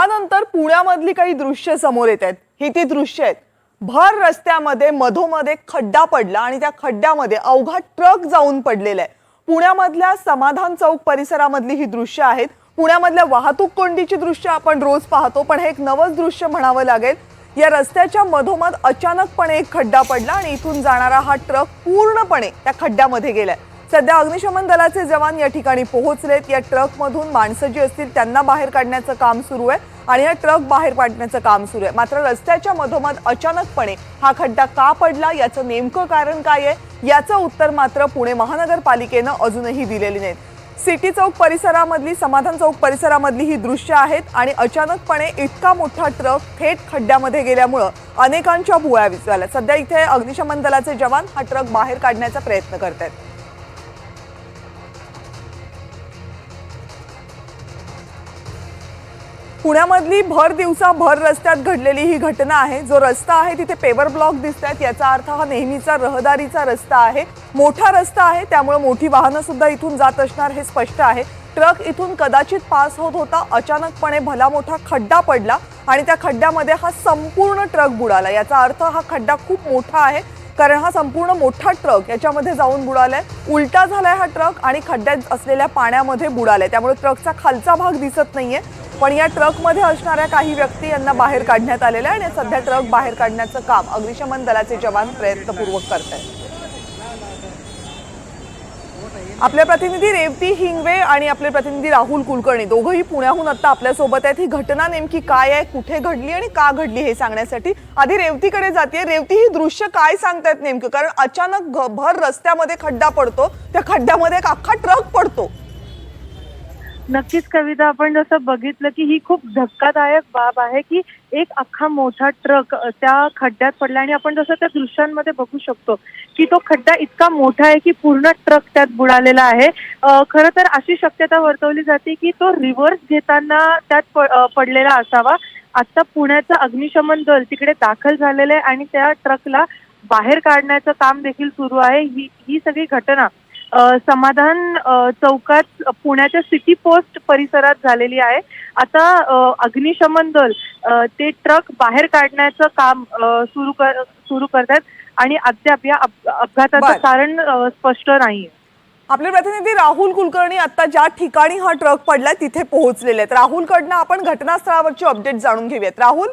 त्यानंतर पुण्यामधली काही दृश्य समोर येत आहेत। ही ती दृश्य आहेत। भर रस्त्यामध्ये मधोमध एक खड्डा पडला आणि त्या खड्ड्यामध्ये अवघा ट्रक जाऊन पडलेला आहे। पुण्यामधल्या समाधान चौक परिसरामधली ही दृश्य आहेत। पुण्यामधल्या वाहतूक कोंडीची दृश्य आपण रोज पाहतो, पण हे एक नवच दृश्य म्हणावं लागेल। या रस्त्याच्या मधोमध अचानकपणे एक खड्डा पडला आणि इथून जाणारा हा ट्रक पूर्णपणे त्या खड्ड्यामध्ये गेलाय। सध्या अग्निशमन दलाचे जवान या ठिकाणी पोहोचलेत। या ट्रक मधून माणसं जी असतील त्यांना बाहेर काढण्याचं काम सुरू आहे आणि हा ट्रक बाहेर काढण्याचं काम सुरू आहे। मात्र रस्त्याच्या मधोमध अचानकपणे हा खड्डा का पडला, याचं नेमकं कारण काय आहे, याचं उत्तर मात्र पुणे महानगरपालिकेनं अजूनही दिलेले नाही। सिटी चौक परिसरामधली समाधान चौक परिसरामधली ही दृश्य आहेत आणि अचानकपणे इतका मोठा ट्रक थेट खड्ड्यामध्ये गेल्यामुळे अनेकांच्या भुवया विचरल्या। सध्या इथे अग्निशमन दलाचे जवान हा ट्रक बाहेर काढण्याचा प्रयत्न करतात। पुण्यामधली भर दिवसा भर रस्त्यात घडलेली ही घटना आहे। जो रस्ता आहे तिथे पेवर ब्लॉक दिसतात, याचा अर्थ हा नेहमीचा रहदारीचा रस्ता आहे। मोठा रस्ता आहे, त्यामुळे मोठी वाहनं सुद्धा इथून जात असणार हे स्पष्ट आहे। ट्रक इथून कदाचित पास होत होता, अचानकपणे भला मोठा खड्डा पडला आणि त्या खड्ड्यामध्ये हा संपूर्ण ट्रक बुडाला। याचा अर्थ हा खड्डा खूप मोठा आहे, कारण हा संपूर्ण मोठा ट्रक याच्यामध्ये जाऊन बुडालाय। उलटा झालाय हा ट्रक आणि खड्ड्यात असलेल्या पाण्यामध्ये बुडालाय, त्यामुळे ट्रकचा खालचा भाग दिसत नाहीये। पण या ट्रकमध्ये असणाऱ्या काही व्यक्ती यांना बाहेर काढण्यात आलेलं आहे आणि सध्या ट्रक बाहेर काढण्याचं काम अग्निशमन दलाचे जवान प्रयत्नपूर्वक करत आहेत। आपले प्रतिनिधी रेवती हिंगवे आणि आपले प्रतिनिधी राहुल कुलकर्णी दोघंही पुण्याहून आता आपल्या सोबत आहेत। ही घटना नेमकी काय आहे, कुठे घडली आणि का घडली हे सांगण्यासाठी आधी रेवतीकडे जाते। रेवती, ही दृश्य काय सांगतायत नेमकं, कारण अचानक भर रस्त्यामध्ये खड्डा पडतो, त्या खड्ड्यामध्ये एक अख्खा ट्रक पडतो। नक्कीच कविता, आपण जसं बघितलं की ही खूप धक्कादायक बाब आहे की एक अख्खा मोठा ट्रक त्या खड्ड्यात पडला आणि आपण जसं त्या दृश्यांमध्ये बघू शकतो की तो खड्डा इतका मोठा आहे की पूर्ण ट्रक त्यात बुडालेला आहे। खरं तर अशी शक्यता वर्तवली जाते की तो रिव्हर्स घेताना त्यात पडलेला असावा। आता पुण्याचं अग्निशमन दल तिकडे दाखल झालेलं आहे आणि त्या ट्रकला बाहेर काढण्याचं काम देखील सुरू आहे। ही सगळी घटना समाधान चौकात पुण्याच्या सिटी पोस्ट परिसरात झालेली आहे। आता अग्निशमन दल ते ट्रक बाहेर काढण्याचं काम सुरू करतात आणि अद्याप या अपघाताचं कारण स्पष्ट नाहीये। आपले प्रतिनिधी राहुल कुलकर्णी आता ज्या ठिकाणी हा ट्रक पडलाय तिथे पोहोचलेले आहेत। राहुलकडनं आपण घटनास्थळावरची अपडेट जाणून घेऊयात। राहुल,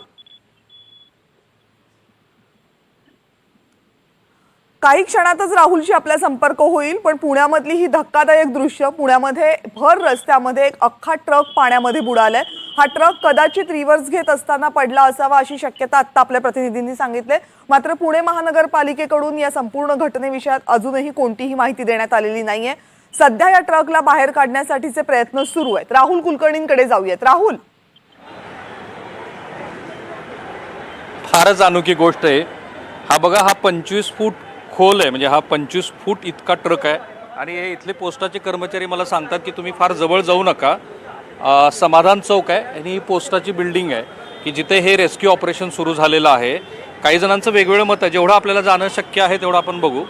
काही क्षणातच राहुलशी आपला संपर्क होईल, पण पुण्यामधली ही धक्कादायक दृश्य, पुण्यामध्ये भर रस्त्यामध्ये एक अख्खा ट्रक पाण्यामध्ये बुडालाय। हा ट्रक कदाचित रिव्हर्स घेत असताना पडला असावा अशी शक्यता आता आपल्या प्रतिनिधींनी सांगितले। मात्र पुणे महानगरपालिकेकडून या संपूर्ण घटनेविषयात अजूनही कोणतीही माहिती देण्यात आलेली नाहीये। सध्या या ट्रकला बाहेर काढण्यासाठीचे प्रयत्न सुरू आहेत। राहुल कुलकर्णींकडे जाऊयात। राहुल, फारच अनोखी गोष्ट आहे। हा बघा, हा 25 फूट खोल आहे, म्हणजे हा 25 फूट इतका ट्रक आहे आणि हे इथले पोस्टाचे कर्मचारी मला सांगतात की तुम्ही फार जवळ जाऊ नका। समाधान चौक आहे आणि ही पोस्टाची बिल्डिंग आहे की जिथे हे रेस्क्यू ऑपरेशन सुरू झालेलं आहे। काही जणांचं वेगवेगळं मत आहे, जेवढं आपल्याला जाणं शक्य आहे तेवढं आपण बघू।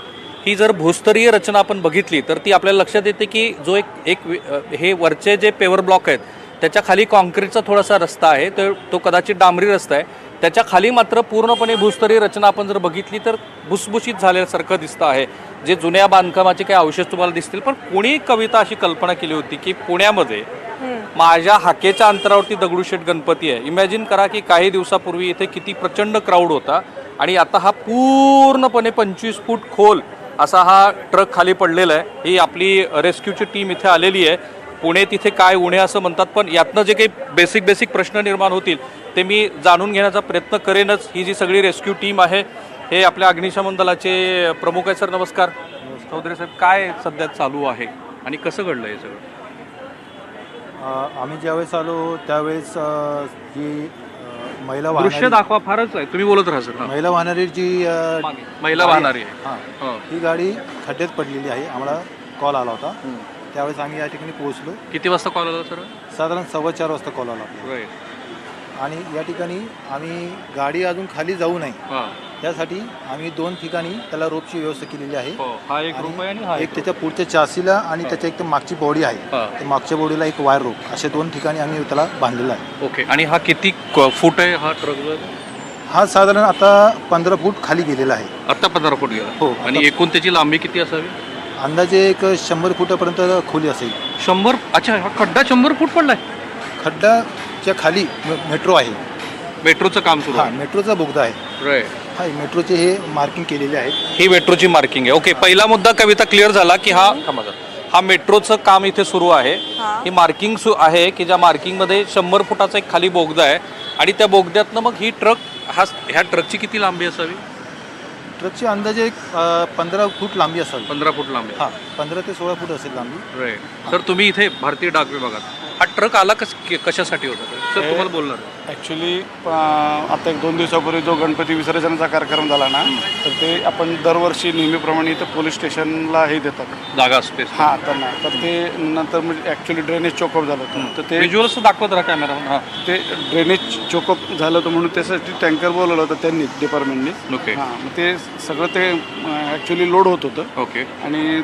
ही जर भूस्तरीय रचना आपण बघितली तर ती आपल्याला लक्षात येते की जो एक हे वरचे जे पेवर ब्लॉक आहेत त्याच्या खाली कॉन्क्रीटचा थोडासा रस्ता आहे, तर तो कदाचित डांबरी रस्ता आहे। त्याच्या खाली मात्र पूर्णपणे भूस्तरीय रचना आपण जर बघितली तर भुसभुशीत झाल्यासारखं दिसतं आहे। जे जुन्या बांधकामाचे काही अवशेष तुम्हाला दिसतील, पण कोणी कविता अशी कल्पना केली होती की पुण्यामध्ये माझ्या हाकेच्या अंतरावरती दगडूशेठ गणपती आहे। इमॅजिन करा की काही दिवसापूर्वी इथे किती प्रचंड क्राऊड होता आणि आता हा पूर्णपणे 25 फूट खोल असा हा ट्रक खाली पडलेला आहे। ही आपली रेस्क्यूची टीम इथे आलेली आहे। पुणे तिथे काय उणे असं म्हणतात, पण यातनं जे काही बेसिक प्रश्न निर्माण होतील ते मी जाणून घेण्याचा प्रयत्न करेनच। ही जी सगळी रेस्क्यू टीम आहे, हे आपल्या अग्निशमन दलाचे प्रमुख आहे। सर नमस्कार। चौधरी साहेब, काय सध्या चालू आहे आणि कसं घडलं हे सगळं? आम्ही ज्यावेळेस आलो त्यावेळेस जी महिला दृश्य दाखवा, फारच आहे, तुम्ही बोलत राहा सर। महिला वाहणारी जी महिला वाहणारी ही गाडी खड्ड्यात पडलेली आहे। आम्हाला कॉल आला होता, त्यावेळेस आम्ही या ठिकाणी पोहोचलो। किती वाजता कॉल आला सर? साधारण 4:15 वाजता कॉल आला आणि या ठिकाणी आम्ही गाडी अजून खाली जाऊ नये त्यासाठी आम्ही 2 ठिकाणी त्याला रोपची व्यवस्था केलेली आहे. हा एक रोप आहे आणि हा एक त्याच्या पुढच्या चासीला आणि त्याच्या एक मागची बॉडी आहे, त्या मागच्या बॉडीला एक वायर रोप, असे 2 ठिकाणी आम्ही त्याला बांधलेला आहे. ओके. आणि हा किती फूट आहे हा ट्रक? हा साधारण आता 15 फूट खाली गेलेला आहे. आता 15 फूट गेला. हो. आणि एकूण त्याची लांबी किती असावी? अंदाजे एक 100 फुटापर्यंत खोली असेल. 100? अच्छा, हा खड्डा 100 फूट पडलाय. खड्डाच्या खाली मेट्रो आहे. मेट्रोचं काम सुरू आहे. मेट्रोचा बोगदा आहे. राईट. हा मेट्रोचे हे मार्किंग केलेले आहेत. ही मेट्रोची मार्किंग आहे. ओके. पहिला मुद्दा कविता क्लिअर झाला की हा मेट्रोचं काम इथे सुरू आहे. ही मार्किंग आहे की ज्या मार्किंगमध्ये 100 फुटाचा एक खाली बोगदा आहे आणि त्या बोगद्यातनं मग ही ट्रक ह्या ट्रकची किती लांबी असावी? ट्रकची अंदाजे एक 15 फूट लांबी असावी. 15 फूट लांबी. हा 15 ते 16 फूट असेल लांबी. राईट. सर, तुम्ही इथे भारतीय डाक विभागात हा ट्रक आला कशासाठी होता सर? तुम्हाला बोलणार. ॲक्च्युली आता 1-2 दिवसापूर्वी जो गणपती विसर्जनाचा कार्यक्रम झाला ना, तर ते आपण दरवर्षी नेहमीप्रमाणे इथं पोलीस स्टेशनला हे देतात जागा स्पेस. हां त्यांना. तर ते नंतर म्हणजे ॲक्च्युली ड्रेनेज चोकअप झालं होतं. तर ते व्हिज्युअल्स दाखवत राहा कॅमेरा. हां. ते ड्रेनेज चोकअप झालं होतं म्हणून त्यासाठी टँकर बोलवलं होतं त्यांनी, डिपार्टमेंटनी. ओके. हां, मग ते सगळं ते ॲक्च्युली लोड होत होतं. ओके. आणि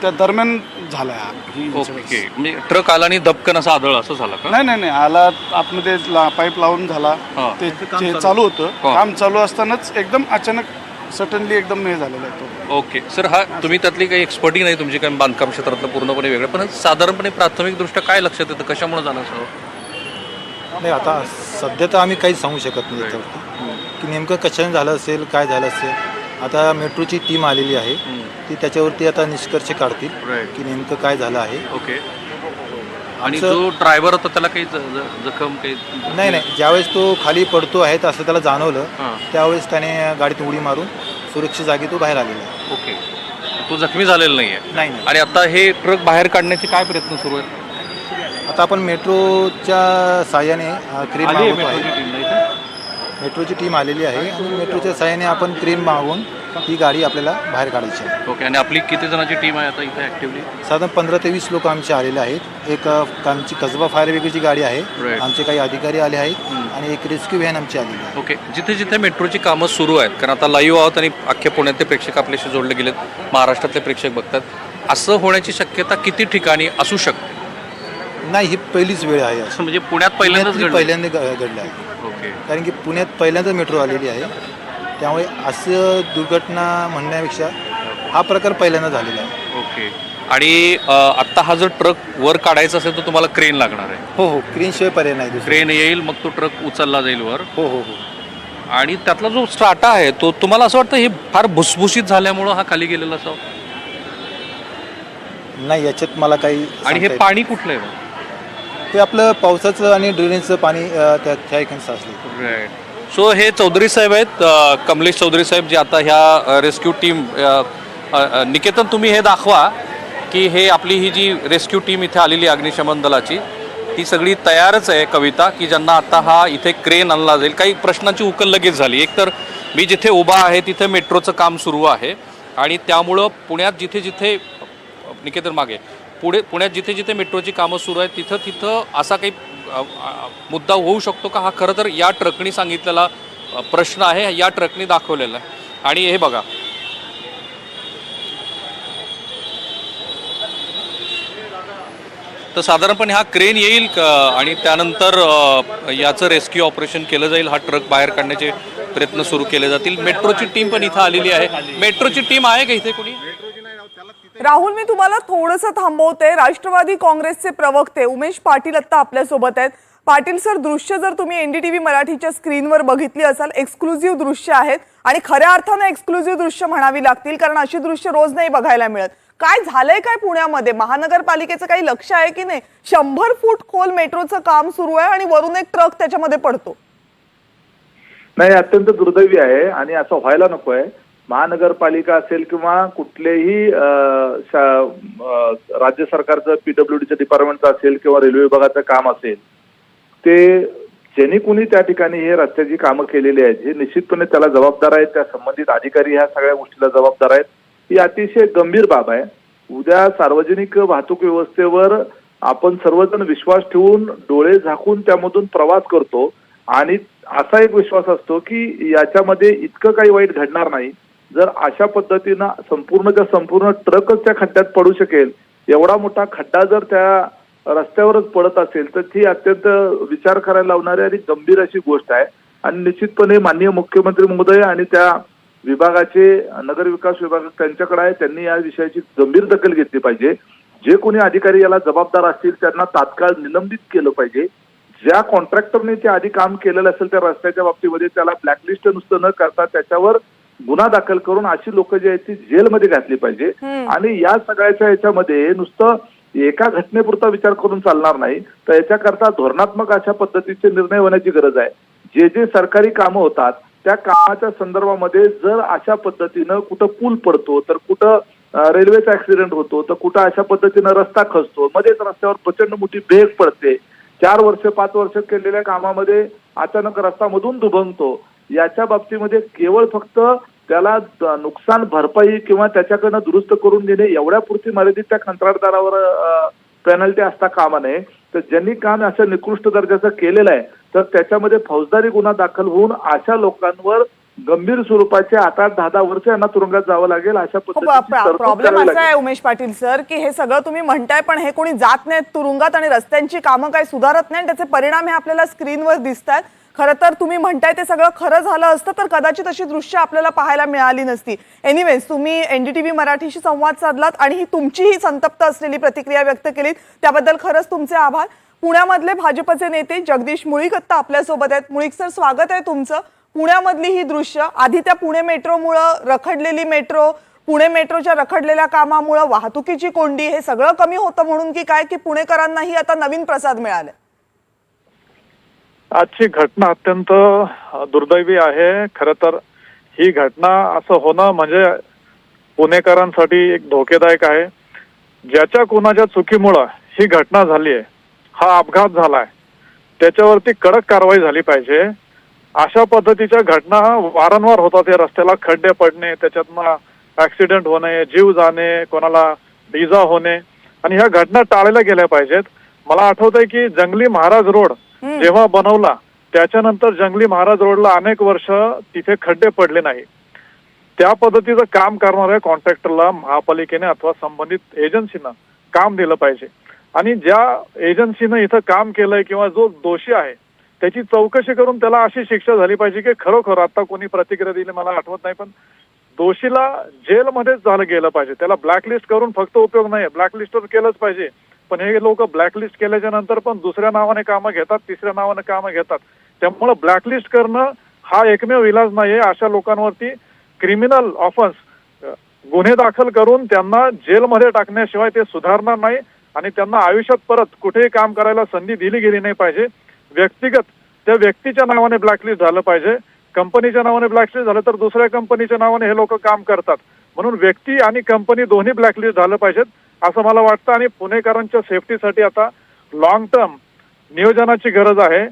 त्या दरम्यान झाला ही ओके. म्हणजे ट्रक आला आणि धपकन असं आदळ असं झालं का? नाही आला आतमध्ये पाईप लावून झाला. ते चालू होतं. काम चालू असतानाच एकदम अचानक सडनली एकदम हे झालेलं आहे तो. ओके. सर, हा तुम्ही त्यातली काही एक्सपर्टी नाही तुमची, काही बांधकाम क्षेत्रातलं पूर्णपणे वेगळं, पण साधारणपणे प्राथमिकदृष्ट्या काय लक्षात येतं कशामुळे झालं असं? नाही, आता सध्या तर आम्ही काही सांगू शकत नाही याच्यावरती की नेमकं कशाने झालं असेल, काय झालं असेल. आता मेट्रोची टीम आलेली आहे, ती त्याच्यावरती आता निष्कर्ष काढतील की नेमकं काय झालं आहे. ओके. आणि जो ड्रायव्हर होता त्याला काही जखम काही? नाही, ज्यावेळेस तो खाली पडतो आहे असं त्याला जाणवलं, त्यावेळेस त्याने गाडीत उडी मारून सुरक्षित जागी तो बाहेर आलेला आहे. ओके. तो जखमी झालेला नाही आहे? नाही. आणि आता हे ट्रक बाहेर काढण्याचे काय प्रयत्न सुरू आहेत? आता आपण मेट्रोच्या साहाय्याने क्रेन मागवतो आहे. मेट्रोची टीम आलेली आहे आणि मेट्रोच्या साहाय्याने आपण क्रेन मागवून ही गाडी आपल्याला बाहेर काढायची आहे. ओके. आणि आपली किती जणांची टीम आहे आता इथे ॲक्टिव्हली? साधारण 15 ते 20 लोक आमचे आलेले आहेत. एक आमची कसबा फायर ब्रिगेडची गाडी आहे, आमचे काही अधिकारी आले आहेत आणि एक रेस्क्यू व्हॅन आमची आलेली आहे. ओके. जिथे जिथे मेट्रोची कामं सुरू आहेत, कारण आता लाईव्ह आहोत आणि अख्ख्या पुण्यातले प्रेक्षक आपल्याशी जोडले गेलेत, महाराष्ट्रातले प्रेक्षक बघतात, असं होण्याची शक्यता किती ठिकाणी असू शकते? नाही, ही पहिलीच वेळ आहे. असं म्हणजे पुण्यात पहिल्यांदा घडलं आहे. ओके. कारण की पुण्यात पहिल्यांदा मेट्रो आलेली आहे, त्यामुळे असं दुर्घटना म्हणण्यापेक्षा हा प्रकार पहिल्यांदा झालेला आहे. ओके. आणि आत्ता हा जर ट्रक वर काढायचा असेल तर तुम्हाला क्रेन लागणार आहे? हो, क्रेनशिवाय पर्याय नाही. क्रेन येईल, मग तो ट्रक उचलला जाईल वर. हो. आणि त्यातला जो स्ट्राटा आहे तो तुम्हाला असं वाटतं हे फार भुसभुशीत झाल्यामुळं हा खाली गेलेला असावा? नाही, याच्यात मला काही. आणि हे पाणी कुठलं आहे? ते आपलं पावसाचं आणि ड्रेनेजचं पाणी त्या ठिकाणी साचले. राईट. सो हे चौधरी साहेब आहेत, कमलेश चौधरी साहेब, जे आता ह्या रेस्क्यू टीम. निकेतन, तुम्ही हे दाखवा की हे आपली ही जी रेस्क्यू टीम इथे आलेली अग्निशमन दलाची, ती सगळी तयारच आहे कविता, की ज्यांना आता हा इथे क्रेन आणला जाईल. काही प्रश्नांची उकल लगेच झाली. एक तर मी जिथे उभा आहे तिथे मेट्रोचं काम सुरू आहे आणि त्यामुळं पुण्यात जिथे जिथे निकेतन मागे पुण्यात जिथे जिथे मेट्रोची कामं सुरू आहेत तिथं असा काही मुद्दा होऊ शकतो का? हा खरं तर या ट्रकनी सांगितलेला प्रश्न आहे, या ट्रकनी दाखवलेला आहे. आणि हे बघा, तर साधारणपणे हा क्रेन येईल आणि त्यानंतर याचं रेस्क्यू ऑपरेशन केलं जाईल. हा ट्रक बाहेर काढण्याचे प्रयत्न सुरू केले जातील. मेट्रोची टीम पण इथं आलेली आहे. मेट्रोची टीम आहे का इथे कोणी? राहुल, मी तुम्हाला थोडंसं थांबवते. राष्ट्रवादी काँग्रेसचे प्रवक्ते उमेश पाटील आता आपल्यासोबत आहेत. पाटील सर, दृश्य जर तुम्ही NDTV मराठीच्या स्क्रीनवर बघितली असाल, एक्सक्लुझिव्ह दृश्य आहेत आणि खऱ्या अर्थानं एक्सक्लुझिव्ह दृश्य म्हणावी लागतील, कारण अशी दृश्य रोज नाही बघायला मिळत. काय झालंय काय पुण्यामध्ये? महानगरपालिकेचं काही लक्ष आहे की नाही? 100 फूट खोल मेट्रोचं काम सुरू आहे आणि वरून एक ट्रक त्याच्यामध्ये पडतो. नाही, अत्यंत दुर्दैवी आहे आणि असं व्हायला नको आहे. महानगरपालिका असेल किंवा कुठलेही राज्य सरकारचं PWDचं डिपार्टमेंटचं असेल किंवा रेल्वे विभागाचं काम असेल, ते ज्यांनी कुणी त्या ठिकाणी हे रस्त्याची कामं केलेली आहेत, हे निश्चितपणे त्याला जबाबदार आहेत. त्या संबंधित अधिकारी ह्या सगळ्या गोष्टीला जबाबदार आहेत. ही अतिशय गंभीर बाब आहे. उद्या सार्वजनिक वाहतूक व्यवस्थेवर आपण सर्वजण विश्वास ठेवून डोळे झाकून त्यामधून प्रवास करतो आणि असा एक विश्वास असतो की याच्यामध्ये इतकं काही वाईट घडणार नाही. जर अशा पद्धतीनं संपूर्ण ट्रकच त्या खड्ड्यात पडू शकेल, एवढा मोठा खड्डा जर त्या रस्त्यावरच पडत असेल तर ती अत्यंत विचार करायला लावणारी आणि गंभीर अशी गोष्ट आहे. आणि निश्चितपणे माननीय मुख्यमंत्री महोदय आणि त्या विभागाचे नगर विकास विभाग त्यांच्याकडे आहे, त्यांनी या विषयाची गंभीर दखल घेतली पाहिजे. जे कोणी अधिकारी याला जबाबदार असतील त्यांना तात्काळ निलंबित केलं पाहिजे. ज्या कॉन्ट्रॅक्टरने ते आधी काम केलेलं असेल त्या रस्त्याच्या बाबतीमध्ये त्याला ब्लॅकलिस्ट नुसतं न करता त्याच्यावर गुन्हा दाखल करून अशी लोक जी आहेत ती जेलमध्ये घातली पाहिजे. आणि या सगळ्याच्या याच्यामध्ये नुसतं एका घटनेपुरता विचार करून चालणार नाही, तर याच्याकरता धोरणात्मक अशा पद्धतीचे निर्णय होण्याची गरज आहे. जे सरकारी कामं होतात त्या कामाच्या संदर्भामध्ये जर अशा पद्धतीनं कुठं पूल पडतो, तर कुठं रेल्वेचा ऍक्सिडेंट होतो, तर कुठं अशा पद्धतीनं रस्ता खचतो, मध्येच रस्त्यावर प्रचंड मोठी भेग पडते, 4 वर्ष 5 वर्ष केलेल्या कामामध्ये अचानक रस्ता मधून दुभंगतो, याच्या बाबतीमध्ये केवळ फक्त त्याला नुकसान भरपाई किंवा त्याच्याकडनं दुरुस्त करून देणे एवढ्यापुरती मर्यादित त्या कंत्राटदारावर पेनल्टी असता कामा नये. तर ज्यांनी काम असं निकृष्ट दर्जाचं केलेलं आहे तर त्याच्यामध्ये फौजदारी गुन्हा दाखल होऊन अशा लोकांवर गंभीर स्वरूपाचे 8-10 वर्ष यांना तुरुंगात जावं लागेल. अशा पद्धतीने प्रॉब्लेम असा आहे उमेश पाटील सर की हे सगळं तुम्ही म्हणताय पण हे कोणी जात नाहीत तुरुंगात आणि रस्त्यांची कामं काही सुधारत नाही, त्याचे परिणाम हे आपल्याला स्क्रीनवर दिसत आहेत. खरं तर तुम्ही म्हणताय ते सगळं खरं झालं असतं तर कदाचित अशी दृश्य आपल्याला पाहायला मिळाली नसती. एनिवेज तुम्ही NDTV मराठीशी संवाद साधलात आणि ही तुमचीही संतप्त असलेली प्रतिक्रिया व्यक्त केलीत, त्याबद्दल खरंच तुमचे आभार. पुण्यामधले भाजपचे नेते जगदीश मुळीक आता आपल्यासोबत आहेत. मुळीक सर, स्वागत आहे तुमचं. पुण्यामधली ही दृश्य, आधी त्या पुणे मेट्रोमुळं रखडलेली मेट्रो, पुणे मेट्रोच्या रखडलेल्या कामामुळं वाहतुकीची कोंडी, हे सगळं कमी होतं म्हणून की काय, की पुणेकरांनाही आता नवीन प्रसाद मिळाले? आजची घटना अत्यंत दुर्दैवी आहे. खरं तर ही घटना असं होणं म्हणजे पुणेकरांसाठी एक धोकेदायक आहे. ज्याच्या कोणाच्या चुकीमुळं ही घटना झाली आहे, हा अपघात झालाय, त्याच्यावरती कडक कारवाई झाली पाहिजे. अशा पद्धतीच्या घटना वारंवार होतात. या रस्त्याला खड्डे पडणे, त्याच्यातनं ऍक्सिडेंट होणे, जीव जाणे, कोणाला इजा होणे, आणि ह्या घटना टाळल्या गेल्या पाहिजेत. मला आठवतंय की जंगली महाराज रोड जेव्हा बनवला त्याच्यानंतर जंगली महाराज रोडला अनेक वर्ष तिथे खड्डे पडले नाही. त्या पद्धतीचं काम करणाऱ्या कॉन्ट्रॅक्टरला महापालिकेने अथवा संबंधित एजन्सीनं काम दिलं पाहिजे. आणि ज्या एजन्सीनं इथं काम केलंय किंवा जो दोषी आहे त्याची चौकशी करून त्याला अशी शिक्षा झाली पाहिजे की खरोखर, आता कोणी प्रतिक्रिया दिली मला आठवत नाही, पण दोषीला जेलमध्येच झालं गेलं पाहिजे. त्याला ब्लॅकलिस्ट करून फक्त उपयोग नाही, ब्लॅकलिस्टवर केलंच पाहिजे. पण हे लोक ब्लॅकलिस्ट केल्याच्या नंतर पण दुसऱ्या नावाने कामं घेतात, तिसऱ्या नावाने कामं घेतात. त्यामुळे ब्लॅकलिस्ट करणं हा एकमेव इलाज नाहीये. अशा लोकांवरती क्रिमिनल ऑफेन्स गुन्हे दाखल करून त्यांना जेलमध्ये टाकण्याशिवाय ते सुधारणार नाही आणि त्यांना आयुष्यात परत कुठेही काम करायला संधी दिली गेली नाही पाहिजे. व्यक्तिगत त्या व्यक्तीच्या नावाने ब्लॅकलिस्ट झालं पाहिजे. कंपनीच्या नावाने ब्लॅकलिस्ट झालं तर दुसऱ्या कंपनीच्या नावाने हे लोक काम करतात. म्हणून व्यक्ती आणि कंपनी दोन्ही ब्लॅकलिस्ट झालं पाहिजेत असं मला वाटतं. आणि पुणेकरांच्या सेफ्टीसाठी आता लॉंग टर्म नियोजनाची गरज आहे.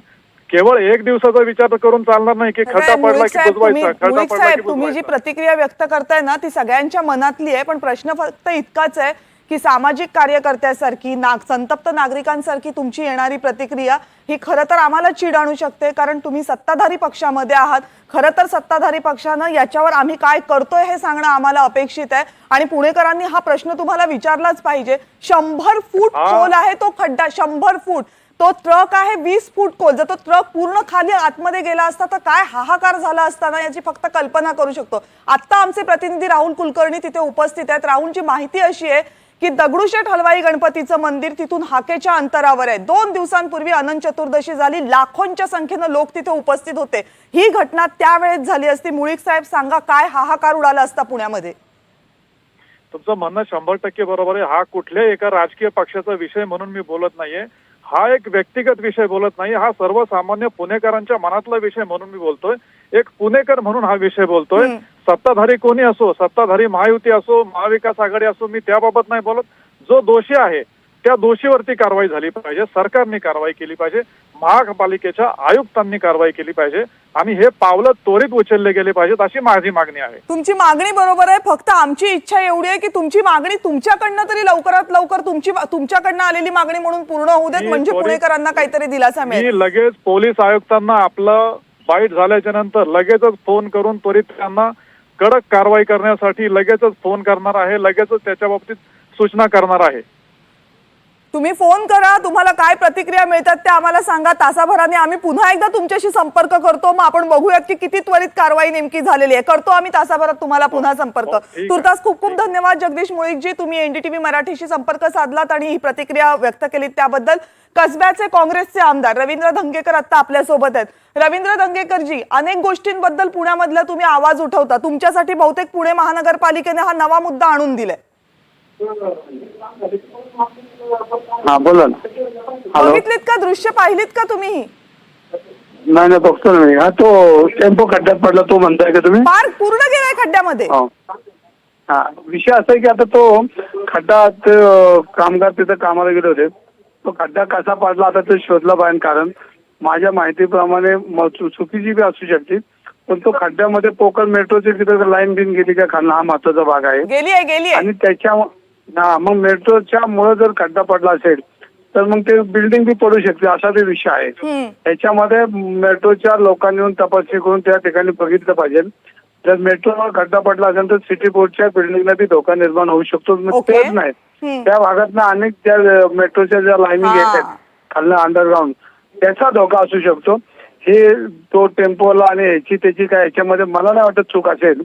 केवळ एक दिवसाचा विचार करून चालणार नाही की खड्डा पडला की बुजवायचा, खड्डा पडला की तुम्ही जी प्रतिक्रिया व्यक्त करताय ना ती सगळ्यांच्या मनातली आहे, पण प्रश्न फक्त इतकाच आहे की सामाजिक कार्यकर्त्यासारखी संतप्त नागरिकांसारखी तुमची येणारी प्रतिक्रिया ही खरं तर आम्हाला चीड आणू शकते, कारण तुम्ही सत्ताधारी पक्षामध्ये आहात. खरं तर सत्ताधारी पक्षानं याच्यावर आम्ही काय करतोय हे सांगणं आम्हाला अपेक्षित आहे आणि पुणेकरांनी हा प्रश्न तुम्हाला विचारलाच पाहिजे. 100 फूट खोल आहे तो खड्डा, 100 फूट. तो ट्रक आहे 20 फूट खोल. जर तो ट्रक पूर्ण खाली आतमध्ये गेला असता तर काय हाहाकार झाला असता ना, याची फक्त कल्पना करू शकतो. आता आमचे प्रतिनिधी राहुल कुलकर्णी तिथे उपस्थित आहेत. राहुलची माहिती अशी आहे की दगडूशेठ हलवाई गणपतीचं मंदिर तिथून हाकेच्या अंतरावर आहे. 2 दिवसांपूर्वी अनंत चतुर्दशी झाली, लाखोंच्या संख्येनं लोक तिथे उपस्थित होते. ही घटना त्यावेळेस झाली असती, मुळीक साहेब सांगा काय हाहाकार उडाला असता पुण्यामध्ये? तुमचं म्हणणं 100% बरोबर आहे. हा कुठल्याही एका राजकीय पक्षाचा विषय म्हणून मी बोलत नाहीये. हा एक व्यक्तिगत विषय बोलत नाही, हा सर्वसामान्य पुणेकरांच्या मनातला विषय म्हणून मी बोलतोय. एक पुणेकर म्हणून हा विषय बोलतोय. सत्ताधारी कोणी असो, सत्ताधारी महायुती असो, महाविकास आघाडी असो, मी त्याबाबत नाही बोलत. जो दोषी आहे त्या दोषीवरती कारवाई झाली पाहिजे, सरकारने कारवाई केली पाहिजे, महापालिकेच्या आयुक्तांनी कारवाई केली पाहिजे आणि हे पावलं त्वरित उचलले गेले पाहिजेत अशी माझी मागणी आहे. तुमची मागणी बरोबर आहे, फक्त आमची इच्छा एवढी आहे की तुमची मागणी तुमच्याकडनं तरी लवकरात लवकर तुमच्याकडनं आलेली मागणी म्हणून पूर्ण होऊ देत, म्हणजे पुणेकरांना काहीतरी दिलासा मिळेल. मी लगेच पोलीस आयुक्तांना आपलं बाईट झाल्याच्या नंतर लगेचच फोन करून त्वरित त्यांना कडक कारवाई करण्यासाठी लगेचच फोन करणार आहे, लगेचच त्याच्या बाबतीत सूचना करणार आहे. तुम्ही फोन करा, तुम्हाला काय प्रतिक्रिया मिळतात ते आम्हाला सांगा. तासाभराने आम्ही पुन्हा एकदा तुमच्याशी संपर्क करतो, मग आपण बघूयात की किती त्वरित कारवाई नेमकी झालेली आहे. करतो आम्ही तासाभरात तुम्हाला पुन्हा संपर्क. तुर्तास खूप खूप धन्यवाद जगदीश मुळीकजी, तुम्ही एनडीटीव्ही मराठीशी संपर्क साधलात आणि ही प्रतिक्रिया व्यक्त केलीत त्याबद्दल. कसब्याचे काँग्रेसचे आमदार रवींद्र धंगेकर आता आपल्या सोबत आहेत. रवींद्र धंगेकरजी, अनेक गोष्टींबद्दल पुण्यामधला तुम्ही आवाज उठवता, तुमच्यासाठी बहुतेक पुणे महानगरपालिकेने हा नवा मुद्दा आणून दिलाय. हा बोला ना. हॅलो. बघितलीत का, दृश्य पाहिलीत का तुम्ही? नाही नाही बघतो ना मी. हा तो टेम्पो खड्ड्यात पडला तो म्हणताय का तुम्ही? पार्क पूर्ण गेलाय खड्ड्यामध्ये. हो. हा विषय असा आहे की आता तो खड्डा कामगार तिथे कामाला गेले होते, तो खड्डा कसा पडला आता ते शोधला पाहिजे. कारण माझ्या माहितीप्रमाणे चुकीची बी असू शकते, पण तो खड्ड्यामध्ये पोकळ मेट्रोची तिथे लाईन बिन गेली का खाल्ला, हा महत्वाचा भाग आहे. गेली आहे आणि त्याच्या मग मेट्रोच्या मुळे जर खड्डा पडला असेल तर मग ते बिल्डिंग बी पडू शकते, असा ते विषय आहे. त्याच्यामध्ये मेट्रोच्या लोकांनी येऊन तपासणी करून त्या ठिकाणी बघितलं पाहिजे. जर मेट्रोवर खड्डा पडला असेल तर सिटी बोर्डच्या बिल्डिंगला बी धोका निर्माण होऊ शकतो. तेच नाही, त्या भागात अनेक त्या मेट्रोच्या ज्या लाईनी येतात खालनं अंडरग्राऊंड, त्याचा धोका असू शकतो. हे तो टेम्पोला आणि ह्याची त्याची काय ह्याच्यामध्ये मला नाही वाटत चूक असेल,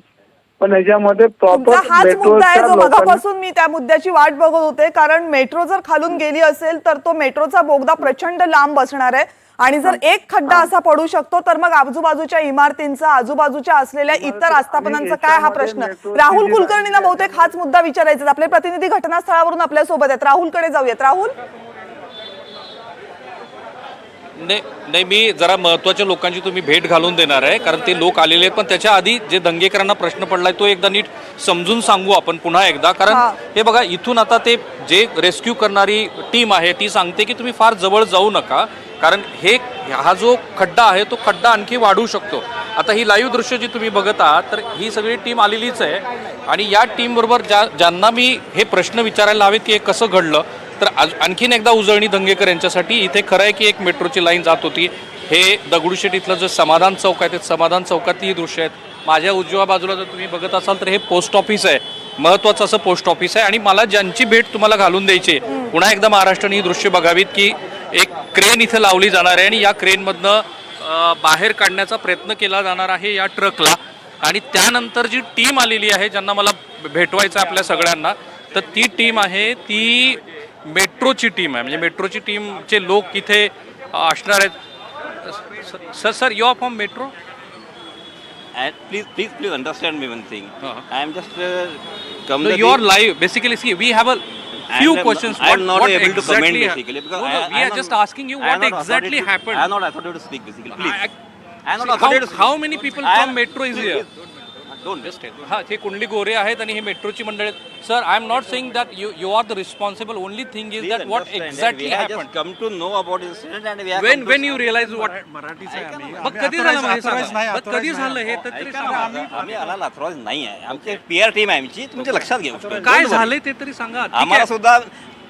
पण ह्याच्यामध्ये प्रॉपर हाच मुद्दा आहे जो मगापासून मी त्या मुद्द्याची वाट बघत होते. कारण मेट्रो जर खालून गेली असेल तर तो मेट्रोचा बोगदा प्रचंड लांब असणार आहे आणि जर एक खड्डा असा पडू शकतो तर मग आजूबाजूच्या इमारतींचा, आजूबाजूच्या असलेल्या इतर आस्थापनांचा काय हा प्रश्न. राहुल कुलकर्णींना बहुतेक हाच मुद्दा विचारायचा. आपले प्रतिनिधी घटनास्थळावरून आपल्या सोबत आहेत, राहुलकडे जाऊयात. राहुल. नाही, मी जरा महत्त्वाच्या लोकांची तुम्ही भेट घालून देणार आहे, कारण ते लोक आलेले आहेत. पण त्याच्या आधी जे दंगेकरांना प्रश्न पडलाय तो एकदा नीट समजून सांगू आपण पुन्हा एकदा. कारण हे बघा, इथून आता ते जे रेस्क्यू करणारी टीम आहे ती सांगते की तुम्ही फार जवळ जाऊ नका, कारण हा जो खड्डा आहे तो खड्डा आणखी वाढू शकतो. आता ही लाईव्ह दृश्य जी तुम्ही बघत आहात तर ही सगळी टीम आलेलीच आहे आणि या टीम बरोबर ज्यांना मी हे प्रश्न विचारायला हवेत की हे कसं घडलं, तर आणखीन एकदा उजळणी दंगेकर यांच्यासाठी. इथे खरं आहे की एक मेट्रोची लाईन जात होती. हे दगडूशेठ इथलं जे समाधान चौक आहे ते समाधान चौकातली ही दृश्य आहेत. माझ्या उजव्या बाजूला जर तुम्ही बघत असाल तर हे पोस्ट ऑफिस आहे, महत्त्वाचं असं पोस्ट ऑफिस आहे. आणि मला ज्यांची भेट तुम्हाला घालून द्यायची, पुन्हा एकदा महाराष्ट्राने ही दृश्य बघावीत की एक क्रेन इथे लावली जाणार आहे आणि या क्रेनमधनं बाहेर काढण्याचा प्रयत्न केला जाणार आहे या ट्रकला. आणि त्यानंतर जी टीम आलेली आहे ज्यांना मला भेटवायचं आहे आपल्या सगळ्यांना, तर ती टीम आहे ती मेट्रोची टीम आहे. म्हणजे मेट्रोची टीमचे लोक इथे असणार आहेत. Sir you are from metro? And please understand me one thing. I am just come. So you are live. Basically, see, we have a few questions. I am not what able to comment exactly basically because we are just asking you what exactly happened. I am not authority to speak basically. Please. I am not See, authority to speak. how many people from metro is here? Don't just tell. हा, हे कुंडली गोरे आहेत आणि हे मेट्रोची मंडळी आहेत. Sir, I am not saying that you are the responsible. Only thing is that what exactly We have happen. just come to know about this incident and we have When you realize what मग कधी झालं मला सांगा. मग कधी झालं हे तर तरी सांगा. आम्ही आला अथॉराइज नाही आहे. आमची पीआर टीम आहे आमची, तुमच्या लक्षात घ्या. काय झालंय ते तरी सांगा. ठीक आम्हाला आहे. सुद्धा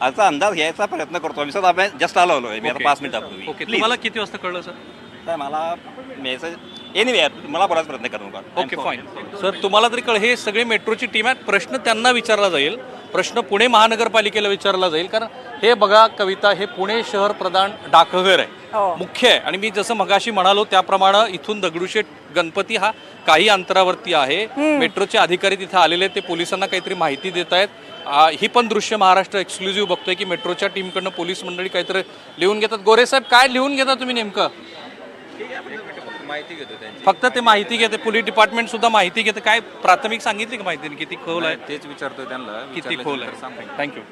याचा अंदाज घ्यायचा प्रयत्न करतो आम्ही. सर आम्ही जस्ट आलो मी आता 5 मिनिटापूर्वी. ओके, तुम्हाला किती वाजता कळलं सर? काय मला मेसेज एनिवे मला बोलायचा प्रयत्न करू नका. Okay fine. सर तुम्हाला तरी कळ, हे सगळे मेट्रोची टीम आहे. प्रश्न त्यांना विचारला जाईल, प्रश्न पुणे महानगरपालिकेला विचारला जाईल. कारण हे बघा कविता, हे पुणे शहर प्रधान डाकघर आहे, मुख्य आहे. आणि मी जसं मगाशी म्हणालो त्याप्रमाणे इथून दगडूशेठ गणपती हा काही अंतरावरती आहे. मेट्रोचे अधिकारी तिथे आलेले, ते पोलिसांना काहीतरी माहिती देत आहेत. ही पण दृश्य महाराष्ट्र एक्सक्लुझिव्ह बघतोय की मेट्रोच्या टीमकडनं पोलीस मंडळी काहीतरी लिहून घेतात. गोरे साहेब, काय लिहून घेता तुम्ही नेमकं? माहिती घेतो त्यांची. फक्त ते माहिती घेते, पोलीस डिपार्टमेंट सुद्धा माहिती घेते. काय प्राथमिक सांगितली का माहिती, किती खोल आहे? तेच विचारतोय त्यांना किती खोल आहे. थँक्यू.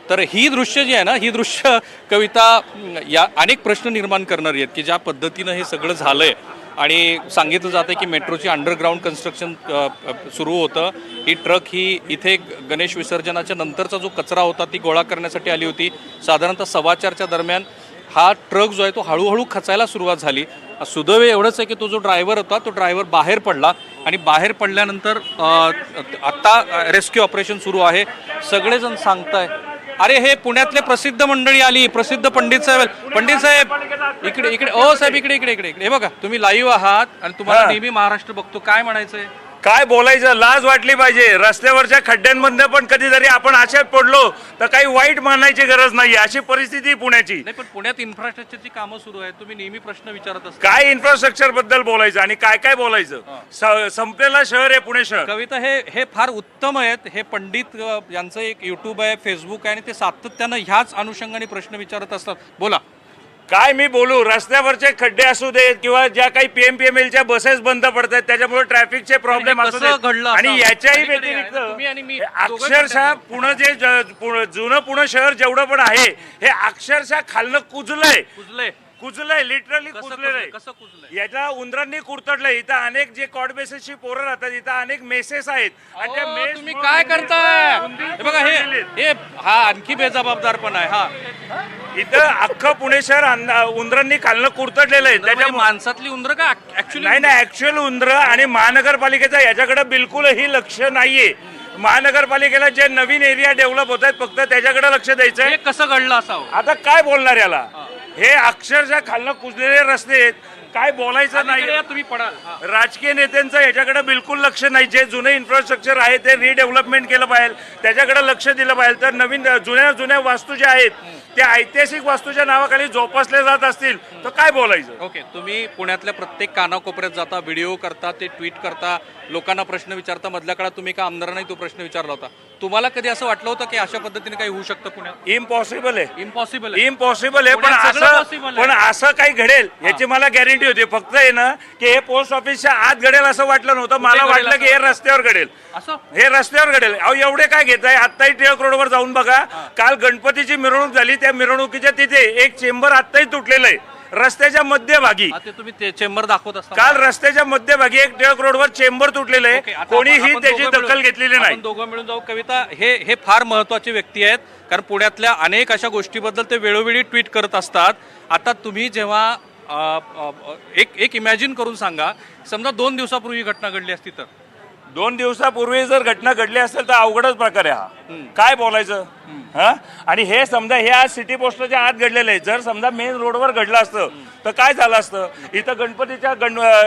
तर ही दृश्य जी आहे ना, ही दृश्य कविता या अनेक प्रश्न निर्माण करणारी आहेत की ज्या पद्धतीनं हे सगळं झालंय. आणि सांगितलं जातं की मेट्रोची अंडरग्राऊंड कन्स्ट्रक्शन सुरू होतं. ही ट्रक ही इथे गणेश विसर्जनाच्या नंतरचा जो कचरा होता ती गोळा करण्यासाठी आली होती. साधारणतः 4:15च्या दरम्यान हा ट्रक जो आहे तो हळूहळू खचायला सुरुवात झाली. सुदैव एवढंच आहे की तो जो ड्रायव्हर होता तो ड्रायव्हर बाहेर पडला आणि बाहेर पडल्यानंतर आत्ता रेस्क्यू ऑपरेशन सुरू आहे. सगळेजण सांगताय अरे हे पुण्यातले प्रसिद्ध मंडळी आली, प्रसिद्ध पंडित साहेब इकडे इकडे ओ साहेब इकडे इकडे इकडे इकडे हे बघा, तुम्ही लाईव्ह आहात आणि तुम्हाला नेहमी महाराष्ट्र बघतो, काय म्हणायचंय? काय बोलायचं, लाज वाटली पाहिजे. रस्त्यावरच्या खड्ड्यांमधनं पण कधीतरी आपण अशात पडलो तर काही वाईट मानायची गरज नाही, अशी परिस्थिती पुण्याची. नाही पण पुण्यात इन्फ्रास्ट्रक्चरची कामं सुरू आहेत, तुम्ही नेहमी प्रश्न विचारत असता. काय इन्फ्रास्ट्रक्चर बद्दल बोलायचं आणि काय काय बोलायचं? संपलेलं शहर आहे पुणे शहर. कविता हे फार उत्तम आहेत. हे पंडित यांचं एक युट्यूब आहे, फेसबुक आहे आणि ते सातत्यानं ह्याच अनुषंगाने प्रश्न विचारत असतात. बोला. काय मी बोलू, रस्त्यावरचे खड्डे असू देत किंवा ज्या काही पीएमपीएमएलच्या बसेस बंद पडतात त्याच्यामुळे ट्रॅफिकचे प्रॉब्लेम असू देत, आणि याच्याही व्यतिरिक्त अक्षरशः पुणे जे जुनं पुणे शहर जेवढं पण आहे हे अक्षरशः खालनं कुजलंय लिटरली कुजलंय. याच्या उंदरांनी कुरतडलंय. इथं अनेक जे कॉड बेसेसची पोरं राहतात, इथं अनेक मेसेस आहेत आणि त्या मेस तुम्ही काय करताय? हे बघा, हे हा आणखी बेजबाबदारपणा आहे. हा इथं अख्खं पुणे शहर उंदरांनी खालनं कुरतडलेलं आहे. त्याच्या माणसातली उंदर का ऍक्च्युअली? नाही ऍक्च्युअल उंदर. आणि महानगरपालिकेचा याच्याकडे बिलकुलही लक्ष नाहीये. महानगरपालिकेला जे नवीन एरिया डेव्हलप होत आहेत फक्त त्याच्याकडे लक्ष द्यायचंय. कसं घडलं असावं? आता काय बोलणार याला? हे अक्षरशः खालनं कुजलेले रस्ते आहेत, काय बोलायचं नाही. तुम्ही पडाल. राजकीय नेत्यांचं याच्याकडे बिलकुल लक्ष नाही. जे जुनं इन्फ्रास्ट्रक्चर आहे ते रिडेव्हलपमेंट केलं पाहिजे, त्याच्याकडे लक्ष दिलं पाहिजे. तर नवीन जुन्या वास्तू ज्या आहेत त्या ऐतिहासिक वास्तूच्या नावाखाली जोपासले जात असतील तर काय बोलायचं? ओके, तुम्ही पुण्यातल्या प्रत्येक कानाकोपऱ्यात जाता, व्हिडिओ करता, ते ट्विट करता, लोकांना प्रश्न विचारता. मधल्या काळात तुम्ही का आमदारांनाही तो प्रश्न विचारला होता. तुम्हाला कधी असं वाटलं होतं की अशा पद्धतीने काही होऊ शकतं पुण्यात? इम्पॉसिबल आहे. इम्पॉसिबल आहे. पण असं काही घडेल याची मला गॅरंटी होती. फक्त आहे ना की हे पोस्ट ऑफिसच्या आत घडेल असं वाटलं नव्हतं. मला वाटलं की हे रस्त्यावर घडेल. हे रस्त्यावर घडेल. अहो एवढे काय घेताय? आत्ताही टिळक रोडवर जाऊन बघा, काल गणपतीची मिरवणूक झाली, त्या मिरवणुकीच्या तिथे एक चेंबर आत्ताही तुटलेलं आहे रस्त्याच्या मध्यभागी. तुम्ही ते चेंबर दाखवत असता. काल रस्त्याच्या मध्यभागी एक टिळक रोडवर चेंबर तुटलेलं आहे, कोणीही त्याची दखल घेतलेली नाही. दोघं मिळून जाऊ. कविता, हे फार महत्वाचे व्यक्ती आहेत, कारण पुण्यातल्या अनेक अशा गोष्टीबद्दल ते वेळोवेळी ट्विट करत असतात. आता तुम्ही जेव्हा एक इमॅजिन करून सांगा, समजा 2 दिवसापूर्वी घटना घडली असती तर? 2 दिवसापूर्वी जर घटना घडली असेल तर अवघडच प्रकार आहे हा. काय बोलायचं? हा. आणि हे समजा हे आज सिटी पोस्टच्या आत घडलेलं आहे. जर समजा मेन रोडवर घडलं असतं तर काय झालं असतं? इथं गणपतीच्या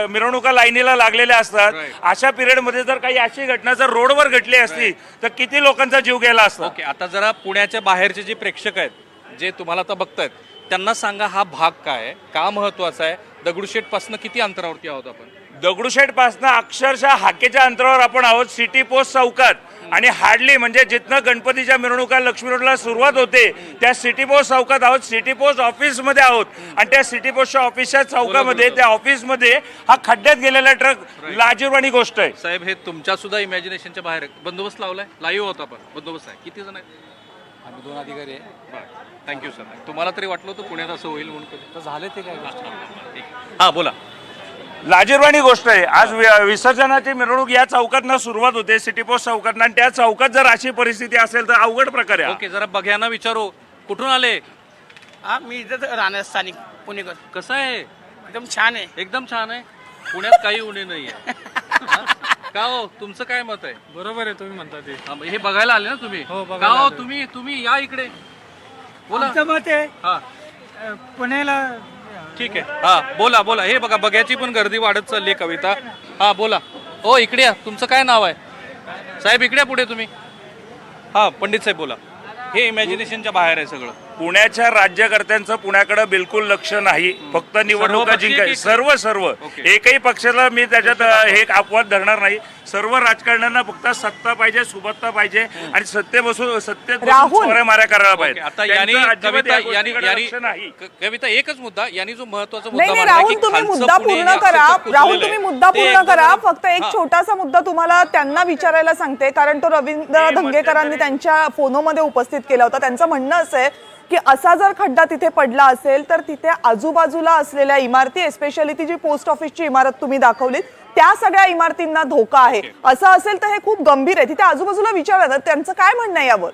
मिरवणुका लाईनीला लागलेल्या असतात. अशा पिरियडमध्ये जर काही अशी घटना जर रोडवर घडली असती तर किती लोकांचा जीव गेला असता? ओके, आता जरा पुण्याच्या बाहेरचे जे प्रेक्षक आहेत, जे तुम्हाला आता बघतायत, त्यांना सांगा हा भाग काय आहे, का महत्वाचा आहे? दगडूशेठ पासून किती अंतरावरती आहोत आपण? दगडूशेठ पासून अक्षरशः हाकेच्या अंतरावर आपण आहोत, सिटी पोस्ट चौकात. आणि हार्डली म्हणजे जिथनं गणपतीच्या मिरवणुका लक्ष्मी रोडला सुरुवात होते त्या सिटी पोस्ट चौकात आहोत. सिटी पोस्ट ऑफिस मध्ये आहोत आणि त्या सिटी पोस्टच्या ऑफिसच्या चौकामध्ये त्या ऑफिसमध्ये हा खड्ड्यात गेलेला ट्रक लाजिरवाणी गोष्ट आहे. साहेब, हे तुमच्या सुद्धा इमॅजिनेशनच्या बाहेर आहे. बंदोबस्त लावलाय, लाईव्ह होता पण बंदोबस्त आहे. किती जण आहेत? आम्ही 2 अधिकारी आहे. Thank you sir. तुम्हाला तरी वाटलं होतं पुण्यात असं होईल म्हणून? कधी झाले ते काय गोष्ट? हा बोला. लाजिरवाणी गोष्ट आहे. आज विसर्जनाची मिरवणूक या चौकातनं सुरुवात होते, सिटी पोस्ट चौकातनं, आणि त्या चौकात जर अशी परिस्थिती असेल तर अवघड प्रकार आहे. ओके, जरा बघ्यांना विचारू, कुठून आले? मी इथं राहणार स्थानिक पुणेकर. कसं आहे? एकदम छान आहे. एकदम छान आहे. पुण्यात काही उणे नाही आहे. का हो, तुमचं काय मत आहे? बरोबर आहे तुम्ही म्हणता ते. हे बघायला आले ना तुम्ही? का हो, तुम्ही या इकडे बोला. मत आहे हा पुण्याला. ठीक आहे. हा बोला. हे बघा, बघ्याची पण गर्दी वाढत चालली आहे. कविता, हा बोला. हो इकडे या. तुमचं काय नाव आहे? साहेब इकडे पुढे तुम्ही. हा पंडित साहेब बोला. हे इमॅजिनेशनच्या बाहेर आहे सगळं. पुण्याच्या राज्यकर्त्यांचं पुण्याकडे बिलकुल लक्ष नाही. फक्त निवडणुका जिंकाय सर्व एकही पक्षाला मी त्याच्यात हे अपवाद धरणार नाही. सर्व राजकारण्यांना फक्त सत्ता पाहिजे, सुबत्ता पाहिजे आणि सत्तेत बसून चोऱ्या माऱ्या करायला पाहिजे. आता कविता एकच मुद्दा, यांनी जो महत्वाचा मुद्दा नाही राहुल, तुम्ही मुद्दा पूर्ण करा. राहुल, तुम्ही मुद्दा पूर्ण करा. फक्त एक छोटासा मुद्दा तुम्हाला त्यांना विचारायला सांगते, कारण तो रवींद्र धंगेकरांनी त्यांच्या फोनोमध्ये उपस्थित केला होता. त्यांचं म्हणणं असं आहे की असा जर खड्डा तिथे पडला असेल तर तिथे आजूबाजूला असलेल्या इमारती, एस्पेशली ती जी पोस्ट ऑफिसची इमारत तुम्ही दाखवलीत, त्या सगळ्या इमारतींना धोका आहे. असं असेल तर हे खूप गंभीर आहे. तिथे आजूबाजूला विचारलं, त्यांचं काय म्हणणं आहे यावर?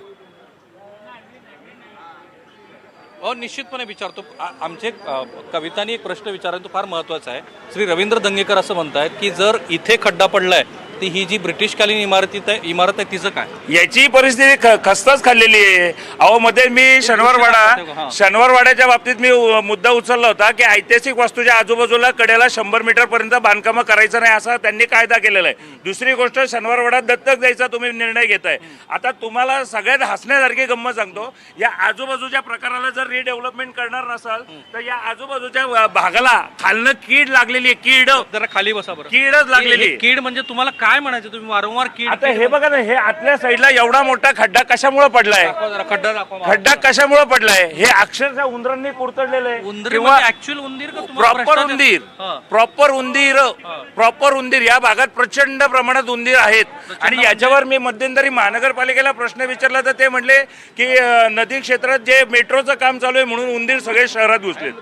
निश्चितपणे विचारतो. आमचे कवितांनी एक प्रश्न विचारला, तो फार महत्वाचा आहे. श्री रवींद्र धंगेकर असं म्हणतायत की जर इथे खड्डा पडलाय वरती ही जी ब्रिटिशकालीन इमारत आहे तिचं काय? याची परिस्थिती खस्तच खाल्लेली आहे. अहो मध्ये मी शनिवारवाड्याच्या बाबतीत मी मुद्दा उचलला होता की ऐतिहासिक वास्तूच्या आजूबाजूला कडेला 100 मीटर पर्यंत बांधकामं करायचं नाही असा त्यांनी कायदा केलेला आहे. दुसरी गोष्ट, शनिवारवाडा दत्तक द्यायचा तुम्ही निर्णय घेताय. आता तुम्हाला सगळ्यात हसण्यासारखी गंमत सांगतो, या आजूबाजूच्या प्रकाराला जर रिडेव्हलपमेंट करणार नसाल तर या आजूबाजूच्या भागाला खालनं कीड लागलेली आहे. कीड जरा खाली बसा बरं. कीडच लागलेली आहे. कीड म्हणजे तुम्हाला काय म्हणायचं? तुम्ही वारंवार कीड. आता हे बघा ना, हे आतल्या साईडला एवढा मोठा खड्डा कशामुळे पडलाय? खड्डा दाखवा. खड्डा कशामुळे पडलाय? हे अक्षरशः उंदरांनी कुरतडलेलं आहे. उंदीर किंवा म्हणजे ऍक्च्युअल उंदीर का तुम्हाला प्रॉपर उंदीर? प्रॉपर उंदीर या भागात प्रचंड प्रमाणात उंदीर आहेत. आणि याच्यावर मी मध्यंतरी महानगरपालिकेला प्रश्न विचारला तर ते म्हणले की नदी क्षेत्रात जे मेट्रोचं काम चालू आहे म्हणून उंदीर सगळे शहरात घुसलेत.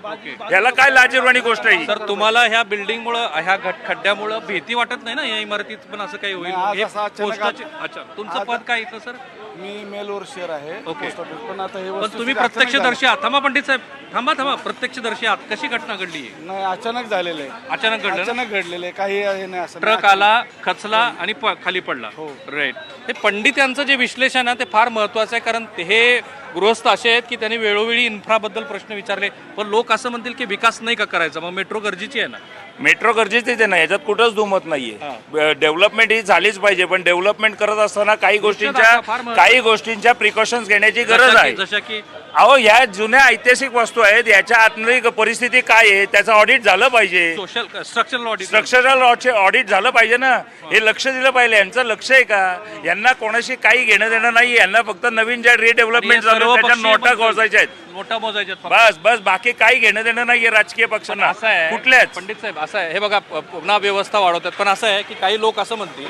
याला काय लाजिरवाणी गोष्ट आहे? सर, तुम्हाला ह्या बिल्डिंगमुळे, ह्या खड्ड्यामुळे भीती वाटत नाही ना या इमारतीत पण असं काही होईल? आज असं अचानक अच्छा, तुमचं पद काय इथं सर? मी मेलवर शेअर आहे पोस्ट ऑफिस. पण आता हे पण तुम्ही प्रत्यक्षदर्शी आहात. थांबा पंडित साहेब, थांबा. प्रत्यक्षदर्शी आहात. कशी घटना घडली आहे? नाही, अचानक झालेलं आहे. अचानक घडलेले काही हे नाही. असं ट्रक आला, खचला आणि खाली पडला. राईट. हे पंडित यांचं जे विश्लेषण आहे ते फार महत्वाचं आहे, कारण हे गृहस्थ असे आहेत की त्यांनी वेळोवेळी इन्फ्राबद्दल प्रश्न विचारले, पण लोक असं म्हणतील की विकास नाही का करायचा? मग मेट्रो गरजेची आहे ना? मेट्रो गरजेचीच आहे ना, याच्यात कुठंच दुमत नाहीये. डेव्हलपमेंट ही झालीच पाहिजे, पण डेव्हलपमेंट करत असताना काही गोष्टींच्या प्रिकॉशन्स घेण्याची गरज आहे. जशा की अहो, या जुन्या ऐतिहासिक वस्तू आहेत, याच्या आतली परिस्थिती काय आहे त्याचं ऑडिट झालं पाहिजे. सोशल स्ट्रक्चरल ऑडिट झालं पाहिजे ना. हे लक्ष दिलं पाहिजे. यांचं लक्ष आहे का? यांना कोणाशी काही घेणं देणं नाही. यांना फक्त नवीन ज्या रिडेव्हलपमेंट झालं त्याच्या नोटा मोजायच्या आहेत. नोटा मोजायच्यात बस बाकी काही घेणं देणं नाहीये राजकीय पक्षांना. असं आहे कुठल्याच. पंडित साहेब, असं आहे, हे बघा, पुन्हा व्यवस्था वाढवतात, पण असं आहे की काही लोक असं म्हणतील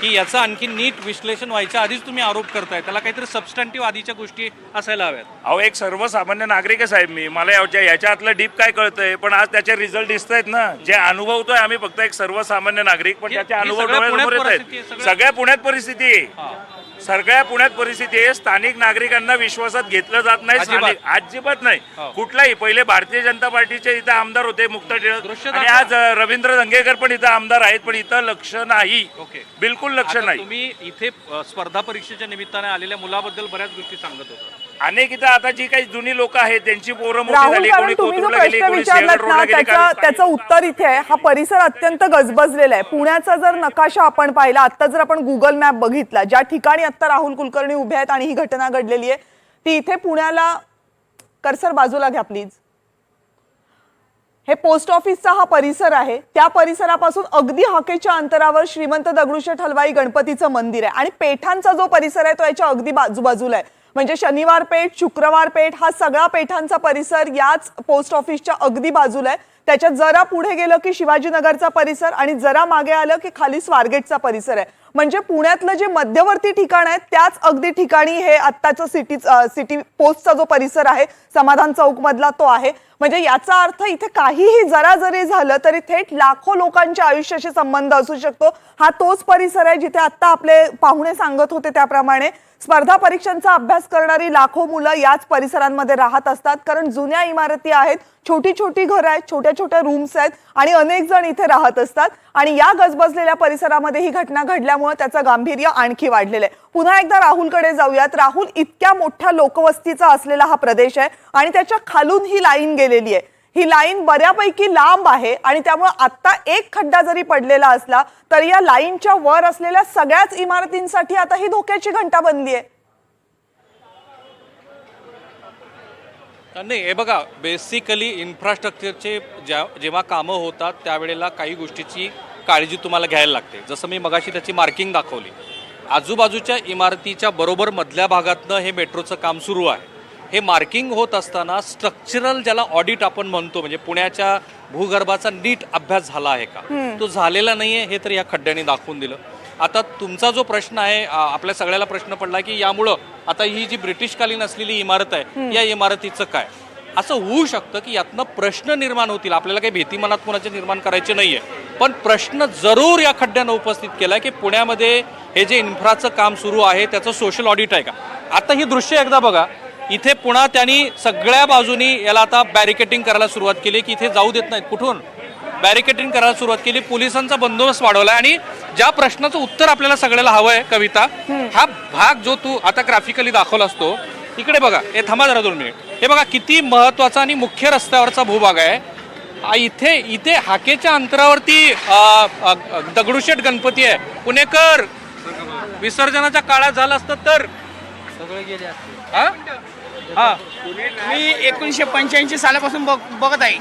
की याचं आणखी नीट विश्लेषण व्हायच्या आधीच तुम्ही आरोप करताय, त्याला काहीतरी सबस्टँटिव्ह आधीच्या गोष्टी असायला हव्यात. अहो, एक सर्वसामान्य नागरिक आहे साहेब मी. मला याच्यातलं डीप काय कळतंय, पण आज त्याचे रिझल्ट दिसत आहेत ना. जे अनुभवतोय आम्ही फक्त एक सर्वसामान्य नागरिक, पण त्याचे अनुभव डोळ्यासमोर येत आहेत. सगळ्या पुण्यात परिस्थिती आहे. सगळ्या पुण्यात परिस्थिती आहे. स्थानिक नागरिकांना विश्वासात घेतलं जात नाही. अजिबात नाही. कुठलाही. पहिले भारतीय जनता पार्टीचे इथं आमदार होते मुक्त टिळक, आणि आज रवींद्र दंगेकर पण इथं आमदार आहेत, पण इथं लक्ष नाही. बिलकुल लक्ष नाही. तुम्ही इथे स्पर्धा परीक्षेच्या निमित्ताने आलेल्या मुलाबद्दल बऱ्याच गोष्टी सांगत होता. अनेक इथं आता जी काही जुनी लोक आहेत त्यांची पोरं मोठी राहुल, झाली, कारण कोणी तुम्ही जो कोथरूडला गेली, प्रश्न कोणी विचारलात सिंहगड ना रोडला गेली. त्याचं उत्तर इथे आहे. हा परिसर अत्यंत गजबजलेला आहे. पुण्याचा जर नकाशा आपण पाहिला, आता जर आपण गुगल मॅप बघितला, ज्या ठिकाणी आता राहुल कुलकर्णी उभे आहेत आणि ही घटना घडलेली आहे ती इथे पुण्याला, कर्सर बाजूला घ्या प्लीज, हे पोस्ट ऑफिसचा हा परिसर आहे. त्या परिसरापासून अगदी हाकेच्या अंतरावर श्रीमंत दगडूशेठ हलवाई गणपतीचं मंदिर आहे. आणि पेठांचा जो परिसर आहे तो याच्या अगदी बाजूबाजूला आहे. म्हणजे शनिवार पेठ, शुक्रवार पेठ, हा सगळा पेठांचा परिसर याच पोस्ट ऑफिसच्या अगदी बाजूला आहे. त्याच्यात जरा पुढे गेलं की शिवाजीनगरचा परिसर, आणि जरा मागे आलं की खाली स्वारगेटचा परिसर आहे. म्हणजे पुण्यातलं जे मध्यवर्ती ठिकाण आहे त्याच अगदी ठिकाणी हे आत्ताचं सिटी पोस्टचा जो परिसर आहे, समाधान चौक मधला, तो आहे. म्हणजे याचा अर्थ इथे काहीही जरा जरी झालं तरी थेट लाखो लोकांच्या आयुष्याशी संबंध असू शकतो. हा तोच परिसर आहे जिथे आता आपले पाहुणे सांगत होते त्याप्रमाणे स्पर्धा परीक्षांचा अभ्यास करणारी लाखो मुलं याच परिसरांमध्ये राहत असतात. कारण जुन्या इमारती आहेत, छोटी छोटी घरं आहेत, छोट्या छोट्या रूम्स आहेत, आणि अनेक जण इथे राहत असतात. आणि या गजबजलेल्या परिसरामध्ये ही घटना घडल्यामुळे त्याचं गांभीर्य आणखी वाढलेलं आहे. पुन्हा एकदा राहुलकडे जाऊयात. राहुल, इतक्या मोठ्या लोकवस्तीचा असलेला हा प्रदेश आहे आणि त्याच्या खालून ही लाईन गेलेली आहे. ही लाईन बऱ्यापैकी लांब आहे आणि त्यामुळे आता एक खड्डा जरी पडलेला असला तरी या लाईनच्या वर असलेल्या सगळ्याच इमारतींसाठी आता ही धोक्याची घंटा बनली आहे. नाही, हे बघा, बेसिकली इन्फ्रास्ट्रक्चरचे जेव्हा कामं होतात त्यावेळेला काही गोष्टीची काळजी तुम्हाला घ्यायला लागते. जसं मी मगाशी त्याची मार्किंग दाखवली, आजूबाजूच्या इमारतीच्या बरोबर मधल्या भागातनं हे मेट्रोचं काम सुरू आहे. हे मार्किंग होत असताना स्ट्रक्चरल ज्याला ऑडिट आपण म्हणतो, म्हणजे पुण्याच्या भूगर्भाचा नीट अभ्यास झाला आहे का, तो झालेला नाहीये, हे तर या खड्ड्याने दाखवून दिलं. आता तुमचा जो प्रश्न आहे, आपल्या सगळ्याला प्रश्न पडला की यामुळं आता ही जी ब्रिटिशकालीन असलेली इमारत आहे या इमारतीचं काय? असं होऊ शकतं की यातनं प्रश्न निर्माण होतील. आपल्याला काही भीती मनात कोणाचे निर्माण करायचे नाहीये, पण प्रश्न जरूर या खड्ड्यानं उपस्थित केला की पुण्यामध्ये हे जे इन्फ्राचं काम सुरू आहे त्याचं सोशल ऑडिट आहे का? आता ही दृश्य एकदा बघा. इथे पुन्हा त्यांनी सगळ्या बाजूनी याला आता बॅरिकेटिंग करायला सुरुवात केली की इथे जाऊ देत नाहीत. कुठून बॅरिकेटिंग करायला सुरुवात केली, पोलिसांचा बंदोबस्त वाढवला आणि ज्या प्रश्नाचं उत्तर आपल्याला सगळ्याला हवं आहे कविता, हा भाग जो तू आता ग्राफिकली दाखवला असतो, इकडे बघा, हे थांबा जरा 2 मिनिट, हे बघा किती महत्वाचा आणि मुख्य रस्त्यावरचा भूभाग आहे. इथे हाकेच्या अंतरावरती दगडूशेठ गणपती आहे. पुणेकर, विसर्जनाच्या काळात झालं असतं तर सगळे गेले असते. हा मी 1985 सालापासून बघत आहे.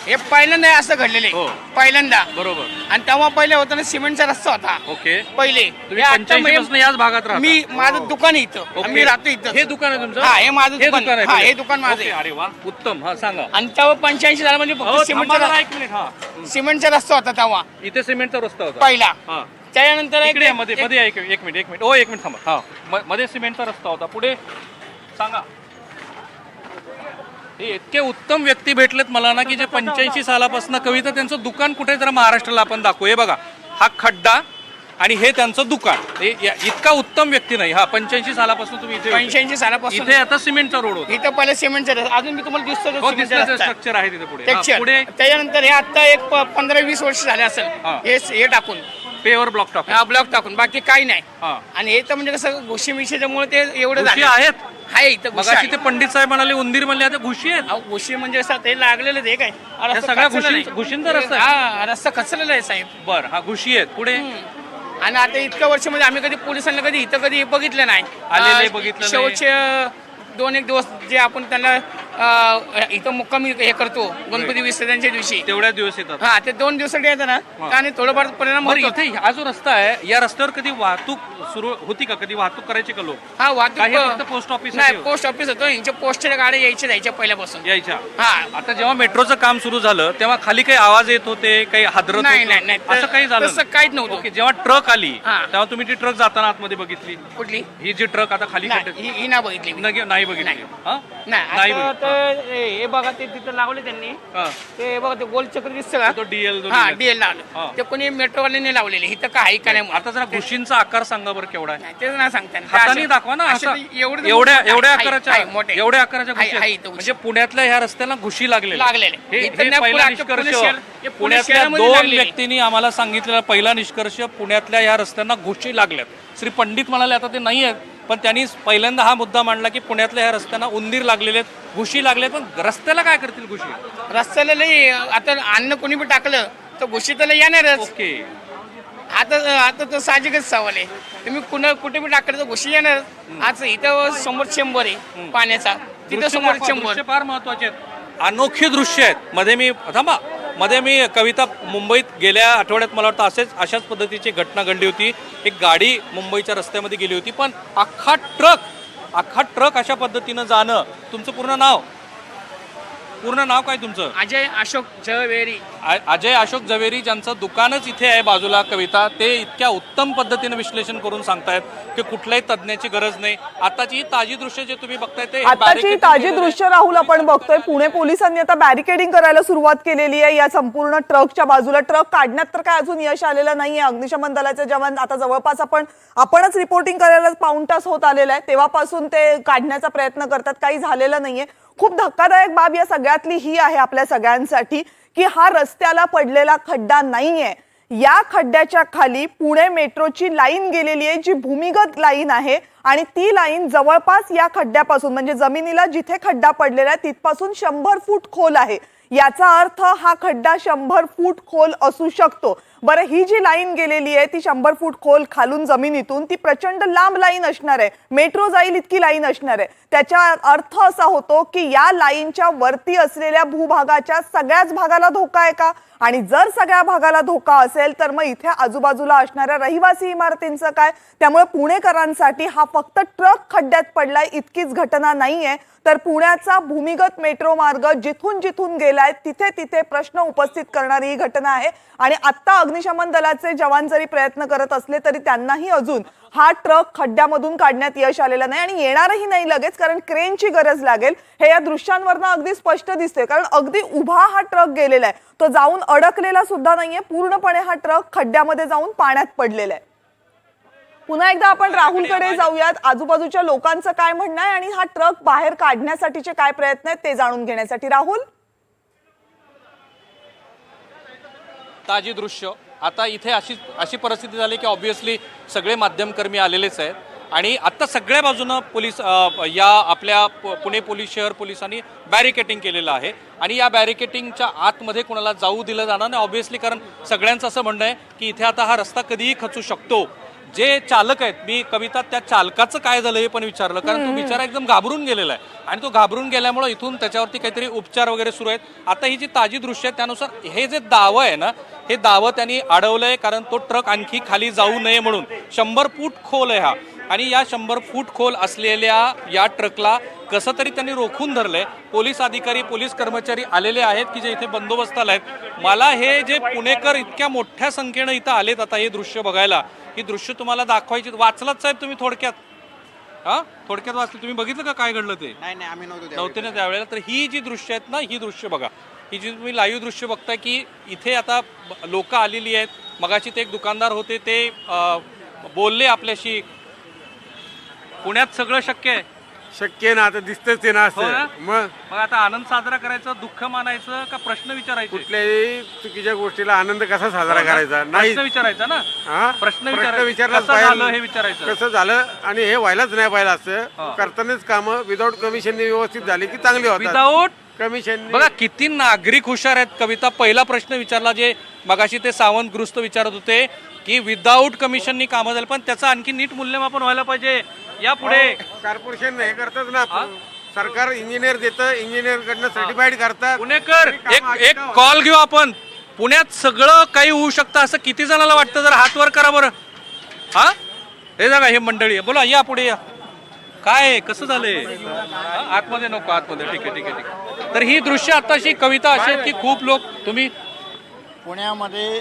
हे पहिल्यांदा असं घडलेलं हो. आहे, पहिल्यांदा. बरोबर. आणि तेव्हा पहिले होता ना सिमेंटचा रस्ता होता. ओके. पहिले तुम्ही हे आता 85 पासून याच भागात राहता? मी माझं दुकान आहे इथं, ओके. मी राहतो इथं. हे दुकान आहे तुमचं? हा, हे माझं हे दुकान आहे हा, पुढे? हे दुकान माझं ओके, आहे. अरे वा, उत्तम. हा सांगा. आणि तेव्हा 85 साला म्हणजे हो, फक्त थांबा सिमेंटचा जरा 1 मिनिट. हा सिमेंटचा रस्ता होता तेव्हा इथे सिमेंटचा रस्ता होता पहिला. हा. त्याच्यानंतर इकडे या, मध्ये मध्ये या, एक मिनिट. ओ 1 मिनिट थांबा. हा मध्ये सिमेंटचा रस्ता होता. पुढे सांगा. हे इतके उत्तम व्यक्ती भेटलेत मला ना की जे 85 सालापासून कविता त्यांचं दुकान कुठे जरा महाराष्ट्राला आपण दाखवू. हे बघा, हा खड्डा आणि हे त्यांचं दुकान. इतका उत्तम व्यक्ती नाही. हा 85 सालापासून तुम्ही इथे 85 सालापासून इथे आता सिमेंटचा रोड होता. इथं पहिलं सिमेंटचा रस्ता, अजून मी तुम्हाला दिसतो तो सिमेंटचा रस्ता. स्ट्रक्चर आहे तिथे पुढे. हा, टेक्स्चर. पुढे त्याच्यानंतर हे आता एक 15-20 वर्ष झाले असेल हा. हे टाकून, पेवर ब्लॉक टाकून. हा ब्लॉक टाकून, बाकी काही नाही. हा. आणि हे तर म्हणजे कसं घुशी मिशीच्यामुळे ते एवढं घुशी झालं आहेत. आहे इथं घुशी मगाशी आहे. ते पंडित साहेब म्हणाले उंदीर म्हणले, आता घुशी आहेत. अहो, घुशी म्हणजे असं ते लागलेलं आहे काय, या सगळ्या घुशींचा रस्ता आहे? हा, रस्ता खचलेला आहे साहेब. बर, हा घुशी आहेत. पुढे आणि आता इतक्या वर्ष म्हणजे आम्ही कधी पोलिसांना कधी बघितलं नाही. आलेले बघितलं नाही. शेवटचे 2-1 दिवस जे आपण त्यांना इथं मुक्कामी हे करतो गणपती विसर्जनच्या दिवशी, तेवढ्या दिवस येतात. हा ते 2 दिवसासाठी येतं ना, आणि थोडंफार परिणाम बरं, होतो. इथे हा जो रस्ता आहे, या रस्त्यावर कधी वाहतूक सुरू होती का? कधी वाहतूक करायची का लोक? हा, काही फक्त वाहतूक पोस्ट ऑफिस नाही, पोस्ट ऑफिस होतं, यांच्या पोस्टच्या गाड्या जायच्या पहिल्यापासून. यायच्या. हा. आता जेव्हा मेट्रोचं काम सुरू झालं तेव्हा खाली काही आवाज येत होते, काही हादरत नाही होतं? नाही नाही, असं काही झालं तसं काहीच नव्हतं. ओके. जेव्हा ट्रक आली हा. तेव्हा तुम्ही ती ट्रक जाताना आतमध्ये बघितली? कुठली? ही जी ट्रक आता खाली नाही, खड्ड्यात- ही नाही बघितली मी. नाही बघितली. नाही. हा? नाही, नाही आता बघितली. तर हे बघा, ते तिथं लावले त्यांनी. हा. ते बघा, ते गोल चक्र दिसतं का? तो DL जो हा, लिहिलाय. डीएल हा. लावलं. ते कोणी मेट्रोवाल्यांनी लावलेले, इथं काय का नाही. आता जरा घुशींचा आकार सांगा बरं केवढा आहे? नाही, ते नाही सांगता येणार. हाताने असे- दाखवा ना. असे असं ते एवढे एवढ्या आहे, आकाराच्या आहे, मोठे. एवढ्या आकाराच्या आहे, घुशी आहे, आहेत. इथं घुशी. म्हणजे पुण्यातल्या ह्या रस्त्याला घुशी लागलेल्या लागलेले. हे इथं नाही, पहिला पुणे निष्कर्ष शहर- हे पुणे पुण्यातल्या शहरामध्ये 2 लागलेले. व्यक्तींनी आम्हाला सांगितलेला पहिला निष्कर्ष, पुण्यातल्या ह्या रस्त्यांना घुशी लागल्यात. श्री पंडित म्हणाले आता ते नाही आहेत, पण त्यांनी पहिल्यांदा हा मुद्दा मांडला की पुण्यातल्या ह्या रस्त्यांना उंदीर लागलेले आहेत, घुशी लागलेत. पण रस्त्याला काय करतील घुशी? रस्त्याला लई आता अन्न कोणी बी टाकलं तर घुशी तर लई येणारच. ओके. आता तर साहजिकच सवाल आहे. तुम्ही कुठे बी टाकलं तर घुशी येणार. आज इथं समोर चेंबर आहे पाण्याचा, तिथं दृश्य समोर दाखवा, चेंबर. दृश्य फार महत्वाचे आहेत. अनोखी दृश्य आहेत. मध्ये मी कविता मुंबईत गेल्या आठवड्यात मला वाटतं अशाच पद्धतीची घटना घडली होती. एक गाडी मुंबईच्या रस्त्यामध्ये गेली होती, पण अख्खा ट्रक अशा पद्धतीनं जाणं. तुमचं पूर्ण नाव काय तुमचं? अजय अशोक झवेरी. अजय अशोक झवेरी, ज्यांचं दुकानच इथे आहे बाजूला कविता, ते इतक्या उत्तम पद्धतीने विश्लेषण करून सांगतायत की कुठल्याही तज्ज्ञाची गरज नाही. आताची ही ताजी दृश्य जे तुम्ही बघताय ते आताची barricade ताजी केलेलं आहे. दृश्य राहुल आपण बघतोय. पुणे पोलिसांनी आता बॅरिकेडिंग करायला सुरुवात केलेली आहे या संपूर्ण ट्रकच्या बाजूला. ट्रक काढण्यात तर काय अजून यश आलेलं नाहीये. अग्निशमन दलाचे जवान आता जवळपास आपणच रिपोर्टिंग करायला 1.5 तास होत आलेला आहे, तेव्हापासून ते काढण्याचा प्रयत्न करतात, काही झालेलं नाहीये. खूप धक्कादायक बाब या सगळ्यातली ही आहे आपल्या सगळ्यांसाठी की हा रस्त्याला पडलेला खड्डा नाहीये. या खड्ड्याच्या खाली पुणे मेट्रोची लाईन गेलेली आहे, जी भूमिगत लाईन आहे, आणि ती लाईन जवळपास या खड्ड्यापासून म्हणजे जमिनीला जिथे खड्डा पडलेला आहे तिथपासून 100 फूट खोल आहे. याचा अर्थ हा खड्डा 100 फूट खोल असू शकतो. बरं, ही जी लाईन गेलेली आहे ती 100 फूट खोल खालून जमिनीतून, ती प्रचंड लांब लाईन असणार आहे. मेट्रो जाईल इतकी लाईन असणार आहे. त्याचा अर्थ असा होतो की या लाईनच्या वरती असलेल्या भूभागाच्या सगळ्याच भागाला धोका आहे का? आणि जर सगळ्या भागाला धोका असेल तर मग इथे आजूबाजूला असणाऱ्या रहिवासी इमारतींचं काय? त्यामुळे पुणेकरांसाठी हा फक्त ट्रक खड्ड्यात पडलाय इतकीच घटना नाहीये, तर पुण्याचा भूमिगत मेट्रो मार्ग जिथून जिथून गेलाय तिथे तिथे प्रश्न उपस्थित करणारी ही घटना आहे. आणि आता अग्निशमन दलाचे जवान जरी प्रयत्न करत असले तरी त्यांनाही अजून हा ट्रक खड्ड्यामधून काढण्यात यश आलेलं नाही, आणि येणारही नाही लगेच, कारण क्रेनची गरज लागेल. हे या दृश्यांवरनं अगदी स्पष्ट दिसते, कारण अगदी उभा हा ट्रक गेलेला आहे, तो जाऊन अडकलेला सुद्धा नाहीये. पूर्णपणे हा ट्रक खड्ड्यामध्ये जाऊन पाण्यात पडलेला आहे. पुन्हा एकदा आपण राहुलकडे जाऊयात. आजूबाजूच्या लोकांचं काय म्हणणं आहे आणि हा ट्रक बाहेर काढण्यासाठीचे काय प्रयत्न आहेत ते जाणून घेण्यासाठी. राहुल, ताजी दृश्य आता इथे अशी परिस्थिती झाली की ऑब्व्हियसली सगळे माध्यमकर्मी आलेलेच आहेत आणि आत्ता सगळ्या बाजूनं पोलीस या आपल्या पुणे पोलीस शहर पोलिसांनी बॅरिकेटिंग केलेलं आहे आणि या बॅरिकेटिंगच्या आतमध्ये कोणाला जाऊ दिलं जाणार नाही ऑब्व्हियसली, कारण सगळ्यांचं असं म्हणणं आहे की इथे आता हा रस्ता कधीही खचू शकतो. जे चालक आहेत, मी कविता त्या चालकाचं काय झालं हे पण विचारलं, कारण तो बिचारा एकदम घाबरून गेलेला आहे आणि तो घाबरून गेल्यामुळे इथून त्याच्यावरती काहीतरी उपचार वगैरे सुरू आहेत. आता ही जी ताजी दृश्य आहेत त्यानुसार हे जे दावं आहे ना, हे दावं त्यांनी अडवलंय, कारण तो ट्रक आणखी खाली जाऊ नये म्हणून. 100 फूट खोल आहे हा आणि या 100 फूट खोल असलेल्या या ट्रकला कसं तरी त्यांनी रोखून धरलंय. पोलीस अधिकारी, पोलीस कर्मचारी आलेले आहेत की जे इथे बंदोबस्ताला आहेत. मला हे जे पुणेकर इतक्या मोठ्या संख्येनं इथं आलेत आता हे दृश्य बघायला, ही दृश्य तुम्हाला दाखवायची. वाचलात साहेब तुम्ही थोडक्यात? हा, थोडक्यात वाचलं. तुम्ही बघितलं का काय घडलं ते? नाही आम्ही नव्हते ना त्यावेळेला. तर ही जी दृश्य आहेत ना, ही दृश्य बघा, ही जी तुम्ही लाईव्ह दृश्य बघताय की इथे आता लोक आलेली आहेत. मगाशी ते एक दुकानदार होते, ते बोलले आपल्याशी. पुण्यात सगळं शक्य आहे. शक्य ना, आता दिसतच ते ना हो ना? असं. मग आता आनंद साजरा करायचा, दुःख मानायचं का प्रश्न विचारायचे? कुठल्याही चुकीच्या गोष्टीला आनंद कसा साजरा करायचा? नाही, प्रश्न विचारायचा ना, हा? प्रश्न विचारलाच कसं झालं पाहिजे. हे विचारायचं. कसं झालं आणि हे व्हायलाच नाही पाहिजे. असं करतानाच कामं विदाऊट कमिशनने व्यवस्थित झाली की चांगली होतात. विदाऊट कमिशन बघा किती नागरिक हुशार आहेत. कविता, पहिला प्रश्न विचारला जे मगाशी ते सावंत गृस्त विचारत होते की विदाऊट कमिशननी कामं झालं, पण त्याचं आणखी नीट मूल्यमापन व्हायला पाहिजे. या पुढे कॉर्पोरेशन हे करतात ना, सरकार इंजिनियर देतं, इंजिनियर कडनं सर्टिफाईड करतात. पुणेकर, एक कॉल घेऊ आपण. पुण्यात सगळं काही होऊ शकतं असं किती जणांना वाटतं? जर हात वर करा बरं. हा, हे जागा, हे मंडळी आहे. बोला, या पुढे या. काय कसं झालंय? आतमध्ये नको, आतमध्ये. ठीक आहे ठीक आहे ठीक आहे. तर ही दृश्य आताशी कविता अशी आहेत की खूप लोक, तुम्ही पुण्यामध्ये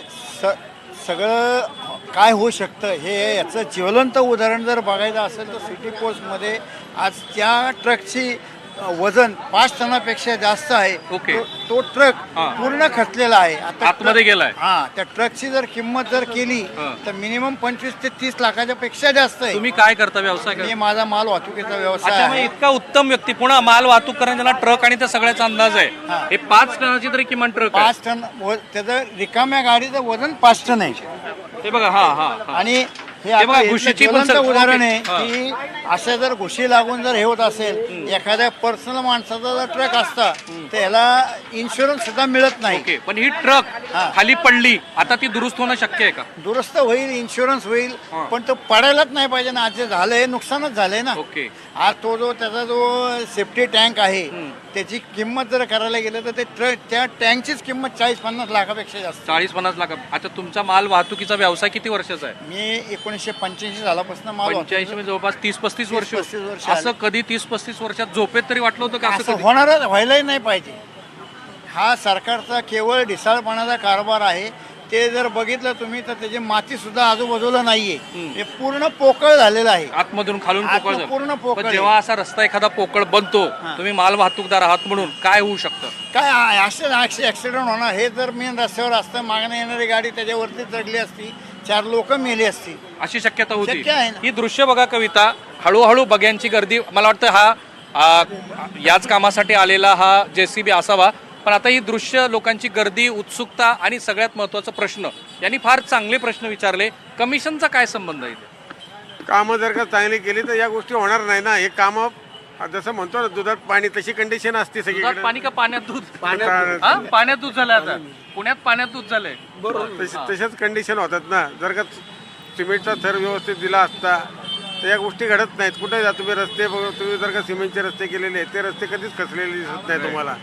सगळं काय होऊ शकतं हे याचं ज्वलंत उदाहरण जर बघायचं असेल तर सिटी पोस्टमध्ये आज त्या ट्रकची वजन 5 टनापेक्षा जास्त आहे. ओके. तो ट्रक पूर्ण खचलेला आहे. आता आतमध्ये गेलाय. हा, त्या ट्रकची जर किंमत जर केली तर मिनिमम 25 ते 30 लाखाच्या पेक्षा जास्त आहे. तुम्ही काय करता व्यवसाय? मी माझा माल वाहतुकीचा व्यवसाय अच्छा, आहे. इतका उत्तम व्यक्ती, पुन्हा माल वाहतूक करण्याला ट्रक आणि त्या सगळ्याचा अंदाज आहे. हे 5 टनाची तरी किमान ट्रक आहे. 5 टन त्याचं रिकाम्या गाडीचं वजन 5 टन आहे. हे बघा, हा हा हा. आणि हे ते बघा, आता घुशीची इथलं पण ज्वलंत सर- उदाहरण आहे हा. की असं जर घुशी लागून जर हे होत असेल, एखाद्या पर्सनल माणसाचा जर ट्रक असता तर याला इन्शुरन्स सुद्धा मिळत नाही. ओके, पण ही ट्रक खाली पडली, आता ती दुरुस्त होणं शक्य आहे का? दुरुस्त होईल, इन्शुरन्स होईल, पण तो पडायलाच नाही पाहिजे ना. आज जे झालंय नुकसानच झालंय ना. ओके. आज त्याचा जो सेफ्टी टँक आहे त्याची किंमत जर करायला गेलं तर त्या टँकचीच किंमत 40-50 लाखापेक्षा जास्त. 40-50 लाख. आता तुमचा माल वाहतुकीचा व्यवसाय किती वर्षाचा आहे? मी 1985 झाल्यापासून माल 85 म्हणजे जवळपास 30-35 वर्ष. 30-35 वर्ष असं कधी 30-35 वर्षात झोपेत तरी वाटलं होतं का? असं होणारच, व्हायलाही नाही पाहिजे. हा सरकारचा केवळ ढिसाळपणाचा कारभार आहे. ते जर बघितलं तुम्ही तर त्याची माती सुद्धा आजूबाजूला नाहीये. हे पूर्ण पोकळ झालेलं आहे. आतमधून खालून पोकळ झालं. पूर्ण पोकळ पण आहे. जेव्हा असा रस्ता एखादा पोकळ बनतो, तुम्ही माल वाहतूकदार आहात म्हणून काय होऊ शकतं? काय असे ऍक्सिडेंट होणार? हे जर मेन रस्त्यावर असतं, मागणं येणारी गाडी त्याच्यावरती चढली असती, 4 लोक मेली असती, अशी शक्यता होती. शक्य आहे ना. ही दृश्य बघा कविता, हळूहळू बघ्यांची गर्दी. मला वाटतं हा याच कामासाठी आलेला हा JCB असावा. पण आता ही दृश्य, लोकांची गर्दी, उत्सुकता आणि सगळ्यात महत्त्वाचा प्रश्न, यांनी फार चांगले प्रश्न विचारले. कमिशनचा काय संबंध आहे? कामं जर का चांगली केली तर या गोष्टी होणार नाही ना. हे कामं जसं म्हणतो ना, दुधात पाणी, तशी कंडिशन असते दुधात सगळीकडे. पाणी का पाण्यात दूध? पाण्यात दूध झालंय आता. पुण्यात पाण्यात दूध झालंय. तशाच कंडिशन होतात ना. जर का सिमेंटचा थर व्यवस्थित दिला असता तर या गोष्टी घडत नाहीत. कुठे जा तुम्ही रस्ते तुम्ही जर का सिमेंटचे रस्ते केलेले आहेत, ते रस्ते कधीच खचलेले दिसत नाही तुम्हाला.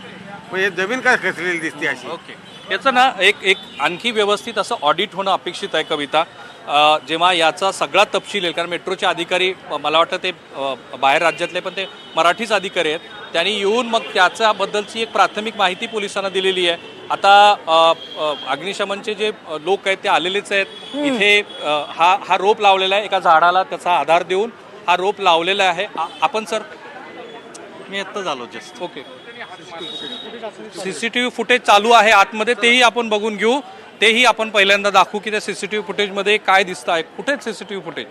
मग हे जमीन काय खचलेली दिसते अशी. ओके. याचं ना एक आणखी व्यवस्थित असं ऑडिट होणं अपेक्षित आहे कविता. जेव्हा याचा सगळा तपशील येईल, कारण मेट्रोचे अधिकारी, मला वाटतं ते बाहेर राज्यातले पण ते मराठीच अधिकारी आहेत, त्यांनी येऊन मग त्याच्याबद्दलची एक प्राथमिक माहिती पोलिसांना दिलेली आहे. आता अग्निशमनचे जे लोक आहेत ते आलेलेच आहेत इथे. हा रोप लावलेला आहे, एका झाडाला त्याचा आधार देऊन हा रोप लावलेला आहे. आपण सर, मी आत्ता झालो जस्ट. ओके. CCTV फुटेज चालू आहे आतमध्ये, तेही आपण बघून घेऊ. तेही आपण पहिल्यांदा दाखवू की त्या CCTV फुटेजमध्ये काय दिसतं आहे. कुठेच CCTV फुटेज.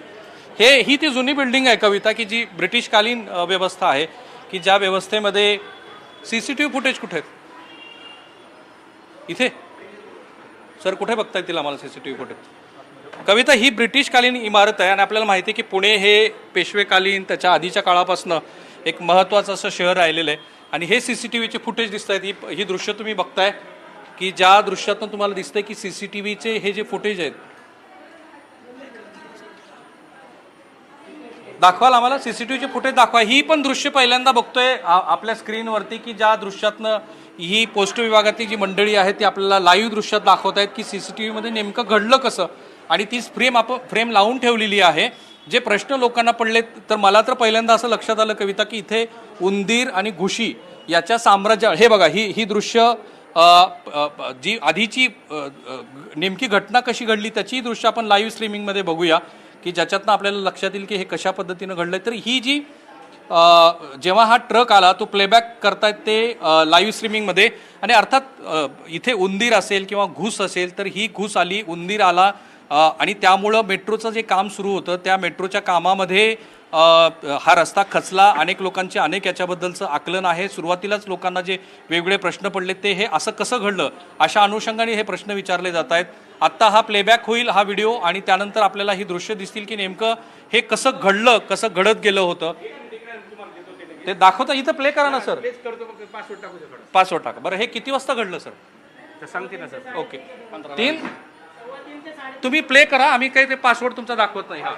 ही ती जुनी बिल्डिंग आहे कविता, की जी ब्रिटिशकालीन व्यवस्था आहे, की ज्या व्यवस्थेमध्ये CCTV फुटेज कुठे आहेत? इथे सर कुठे बघता येतील आम्हाला CCTV फुटेज? कविता, ही ब्रिटिशकालीन इमारत आहे आणि आपल्याला माहिती आहे की पुणे हे पेशवेकालीन त्याच्या आधीच्या काळापासून एक महत्त्वाचं असं शहर राहिलेलं आहे आणि हे CCTVचे फुटेज दिसत आहेत. ही दृश्य तुम्ही बघताय की ज्या दृश्यातून तुम्हाला दिसतंय की CCTVचे हे जे फुटेज आहेत, दाखवाल आम्हाला CCTVचे फुटेज दाखवा. ही पण दृश्य पहिल्यांदा बघतोय आपल्या स्क्रीनवरती की ज्या दृश्यातनं ही पोस्ट विभागातली जी मंडळी आहे ती आपल्याला लाईव्ह दृश्यात दाखवत आहेत की CCTVमध्ये नेमकं घडलं कसं आणि तीच फ्रेम लावून ठेवलेली आहे. जे प्रश्न लोकांना पडले तर मला तर पहिल्यांदा असं लक्षात आलं कविता की इथे उंदीर आणि घुशी याच्या साम्राज्य, हे बघा ही दृश्य जी आधीची नेमकी घटना कशी घडली त्याची दृश्य आपण लाईव्ह स्ट्रीमिंगमध्ये बघूया की ज्याच्यातनं आपल्याला लक्षात येईल की हे कशा पद्धतीनं घडलं. तर ही जी जेव्हा हा ट्रक आला तो प्लेबॅक करतायत ते लाईव्ह स्ट्रीमिंगमध्ये आणि अर्थात इथे उंदीर असेल किंवा घुस असेल तर ही घुस आली, उंदीर आला आणि त्यामुळं मेट्रोचं जे काम सुरू होतं त्या मेट्रोच्या कामामध्ये हा रस्ता खचला. अनेक लोकांचे अनेक याच्याबद्दलचं आकलन आहे. सुरुवातीलाच लोकांना जे वेगवेगळे प्रश्न पडले ते हे असं कसं घडलं अशा अनुषंगाने हे प्रश्न विचारले जात आहेत. आत्ता हा प्लेबॅक होईल हा व्हिडिओ आणि त्यानंतर आपल्याला ही दृश्य दिसतील की नेमकं हे कसं घडलं, कसं घडत गेलं होतं ते दाखवता. इथं प्ले करा ना सर, पासवर्ड टाका. बरं, हे किती वाजता घडलं सर सांगते ना सर? ओके, 3 तुम्ही प्ले करा, आम्ही काही ते पासवर्ड तुमचा दाखवत नाही. हा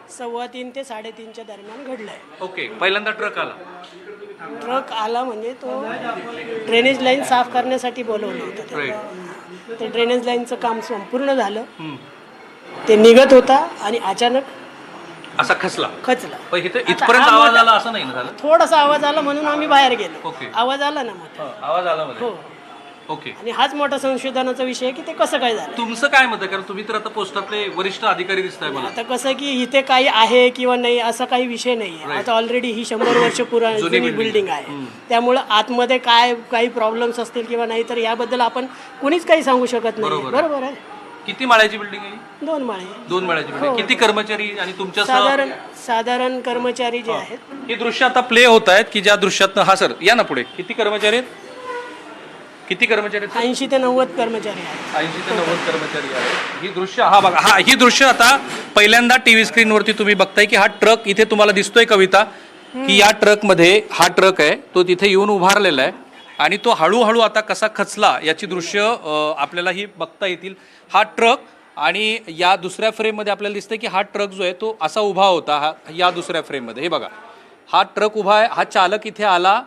3:15 ते 3:30च्या दरम्यान घडलंय. ओके, पहिल्यांदा ट्रक आला म्हणजे तो ड्रेनेज लाईन साफ करण्यासाठी बोलवलं होतं. ते ड्रेनेज लाईनचं काम संपूर्ण झालं, ते निघत होता आणि अचानक असा खचला. खचला. इथपर्यंत आवाज आला असं नाही ना झालं? थोडासा आवाज आला म्हणून आम्ही बाहेर गेलो. ओके, आवाज आला ना मोठा. आवाज आला मध्ये. हो, ओके. आणि हाच मोठा संशोधनाचा विषय की ते कसं काय झालं. तुमचं काय मत आहे? कारण तुम्ही तर आता पोस्टातले वरिष्ठ अधिकारी दिसताय मला. आता कसं की इथे काही आहे किंवा नाही असा काही विषय नाही आहे. आता ऑलरेडी ही 100 वर्ष जुनी बिल्डिंग आहे, त्यामुळं आतमध्ये काही प्रॉब्लेम्स असतील किंवा नाही तर याबद्दल आपण कुणीच काही सांगू शकत नाही. बरोबर आहे. किती माळ्याची बिल्डिंग आहे? 2 माळे. 2 माळ्याची बिल्डिंग. किती कर्मचारी आणि तुमच्या साधारण कर्मचारी जे आहेत. हे दृश्य आता प्ले होत आहेत की ज्या दृश्यात, हा सर या ना पुढे, किती कर्मचारी आहेत? 80 ते 90 कर्मचारी आहेत. 80 ते 90 कर्मचारी आहेत. ही दृश्य, हा बघा, ही दृश्य आता पहिल्यांदा टीव्ही स्क्रीनवरती तुम्ही बघताय की हा ट्रक इथे तुम्हाला दिसतोय कविता की या ट्रकमध्ये हा ट्रक आहे तो तिथे येऊन उभारलेला आहे आणि तो हळूहळू आता कसा खचला याची दृश्य आपल्याला ही बघता येतील. हा ट्रक आणि या दुसऱ्या फ्रेममध्ये आपल्याला दिसतंय की हा ट्रक जो आहे तो असा उभा होता. या दुसऱ्या फ्रेममध्ये हे बघा, हा ट्रक उभा आहे, हा चालक इथे आला.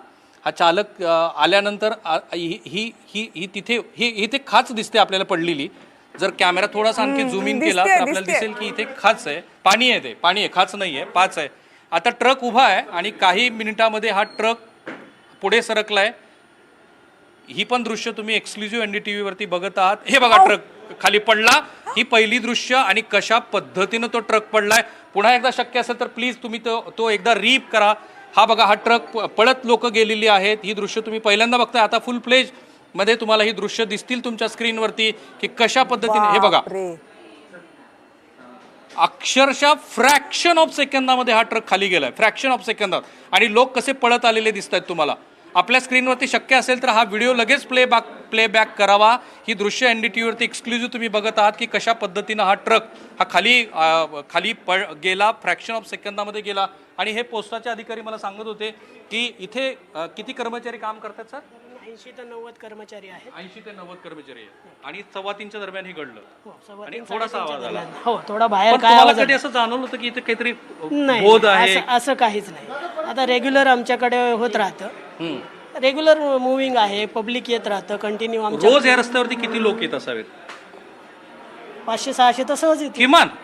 हा चालक आल्यानंतर ही तिथे खाच दिसते आपल्याला पडलेली. जर कॅमेरा थोडासा आणखी झूम इन केला तर आपल्याला दिसेल की इथे खाच आहे, पाणी आहे, पाणी आहे, खाच नाही आहे, पाच आहे. आता ट्रक उभा आहे आणि काही मिनिटामध्ये हा ट्रक पुढे सरकलाय. ही पण दृश्य तुम्ही एक्सक्लुझिव्ह NDTV वरती बघत आहात. हे बघा, ट्रक खाली पडला. ही पहिली दृश्य आणि कशा पद्धतीनं तो ट्रक पडलाय. पुन्हा एकदा शक्य असेल तर प्लीज तुम्ही तो एकदा रीप करा. हा बघा, हा ट्रक पळत लोक गेलेली आहेत. ही दृश्य तुम्ही पहिल्यांदा बघताय. आता फुल प्लेज मध्ये तुम्हाला ही दृश्य दिसतील तुमच्या स्क्रीनवरती की कशा पद्धतीने, हे बघा, अक्षरशः फ्रॅक्शन ऑफ सेकंदामध्ये हा ट्रक खाली गेलाय, फ्रॅक्शन ऑफ सेकंदात. आणि लोक कसे पळत आलेले दिसत आहेत तुम्हाला आपल्या स्क्रीनवरती. शक्य असेल तर हा व्हिडिओ लगेच प्लेबॅक करावा. ही दृश्य NDTV वरती एक्सक्लुझिव्ह तुम्ही बघत आहात की कशा पद्धतीनं हा ट्रक हा खाली गेला, फ्रॅक्शन ऑफ सेकंदामध्ये गेला. आणि हे पोस्टाचे अधिकारी मला सांगत होते की इथे किती कर्मचारी काम करतात सर? 80 ते 90 कर्मचारी आहेत. 80 ते 90 कर्मचारी आहेत. आणि 2:15च्या दरम्यान हे घडलं. आणि 3:15 थोडासा आवाज आला. हो, थोडा बाहेर. पण तुम्हाला कधी असं जाणवलं होतं की इथे काहीतरी बोध आहे? असं काहीच नाही. आता रेग्युलर आमच्याकडे होत राहतं, रेग्युलर मुव्हिंग आहे, पब्लिक येत राहतं कंटिन्यू. रोज या रस्त्यावरती किती लोक येत असावेत? 500-600 तर सहज येते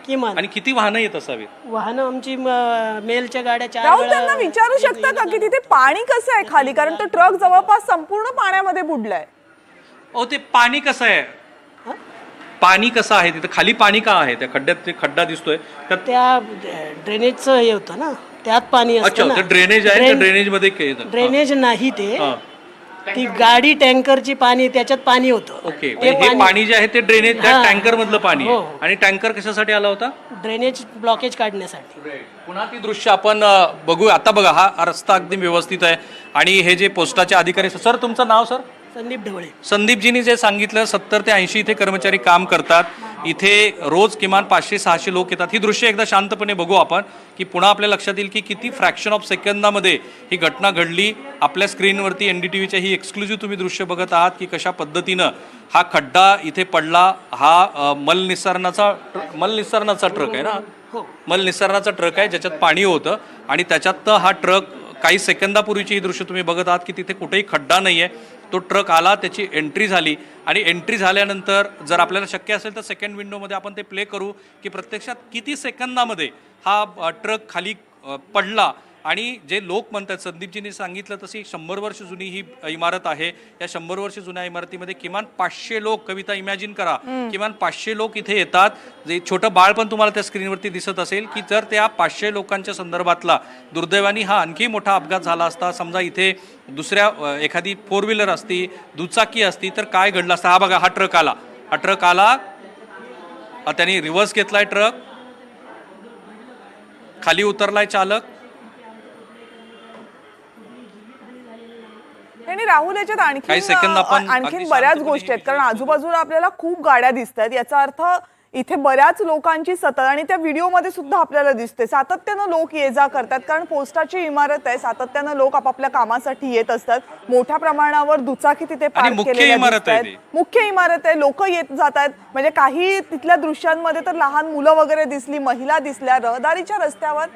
किमान. आणि किती वाहनं येत असावीत? वाहनं आमची मेलच्या गाड्या 4 राहुल, त्यांना विचारू शकता का की तिथे पाणी कसं आहे खाली? कारण तो ट्रक जवळपास संपूर्ण पाण्यामध्ये बुडलाय. ते पाणी कसं आहे? पाणी कसं आहे तिथे खाली? पाणी का आहे त्या खड्ड्यात? खड्डा दिसतोय त्या ड्रेनेजचं हे होतं ना, त्यात पाणी असतं ना. ड्रेनेज आहे, ड्रेनेज मध्ये ड्रेनेज नाही, ती गाडी टँकरची पाणी, त्याच्यात पाणी होतं. ओके, हे पाणी जे आहे ते ड्रेनेज टँकर मधलं पाणी आहे. आणि टँकर कशासाठी आला होता? ड्रेनेज ब्लॉकेज काढण्यासाठी. पुन्हा ती दृश्य आपण बघू. आता बघा, हा रस्ता अगदी व्यवस्थित आहे आणि हे जे पोस्टाचे अधिकारी, सर तुमचं नाव? सर संदीप ढवळे. संदीपजींनी जे सांगितलं 70 ते 80 इथे कर्मचारी काम करतात. इथे रोज किमान 500-600 लोक येतात. ही दृश्य एकदा शांतपणे बघू आपण की पुन्हा आपल्या लक्षात येईल की किती फ्रॅक्शन ऑफ सेकंदामध्ये ही घटना घडली. आपल्या स्क्रीनवरती NDTVच्या ही एक्सक्लुझिव्ह तुम्ही दृश्य बघत आहात की कशा पद्धतीनं हा खड्डा इथे पडला. हा मल निस्सारणाचा ट्रक आहे ना, मल निस्सारणाचा ट्रक आहे ज्याच्यात पाणी होतं आणि त्याच्यात हा ट्रक काही सेकंदापूर्वीची ही दृश्य तुम्ही बघत आहात की तिथे कुठेही खड्डा नाही आहे. तो ट्रक आला, त्याची एंट्री झाली आणि एंट्री झाल्यानंतर जर आपल्याला शक्य असेल तर सेकंड विंडोमध्ये आपण ते प्ले करू की प्रत्यक्षात किती सेकंदामध्ये हा ट्रक खाली पडला. आणि जे लोक म्हणतात, संदीपजींनी सांगितलं तशी 100 वर्ष जुनी ही इमारत आहे. या 100 वर्ष जुन्या इमारतीमध्ये किमान 500 लोक, कविता इमॅजिन करा, किमान 500 लोक इथे येतात. जे छोटं बाळ पण तुम्हाला त्या स्क्रीनवरती दिसत असेल की जर त्या 500 लोकांच्या संदर्भातला दुर्दैवाने हा आणखी मोठा अपघात झाला असता, समजा इथे दुसऱ्या एखादी 4 व्हीलर असती, दुचाकी असती तर काय घडलं असतं. हा बघा, हा ट्रक आला, त्यांनी रिव्हर्स घेतलाय, ट्रक खाली उतरलाय चालक. आणि राहुल, याच्यात काही सेकंद आपण आणखीन बऱ्याच गोष्टी आहेत, कारण आजूबाजूला आपल्याला खूप गाड्या दिसत आहेत. याचा अर्थ इथे बऱ्याच लोकांची सतत, आणि त्या व्हिडिओमध्ये सुद्धा आपल्याला दिसते, सातत्यानं लोक ये जा करतात. कारण पोस्टाची इमारत आहे, सातत्यानं लोक आपापल्या कामासाठी येत असतात. मोठ्या प्रमाणावर दुचाकी तिथे पार्क केलेल्या दिसतात. मुख्य इमारत आहे, लोक येत जात आहेत. म्हणजे काही तिथल्या दृश्यांमध्ये तर लहान मुलं वगैरे दिसली, महिला दिसल्या. रहदारीच्या रस्त्यावर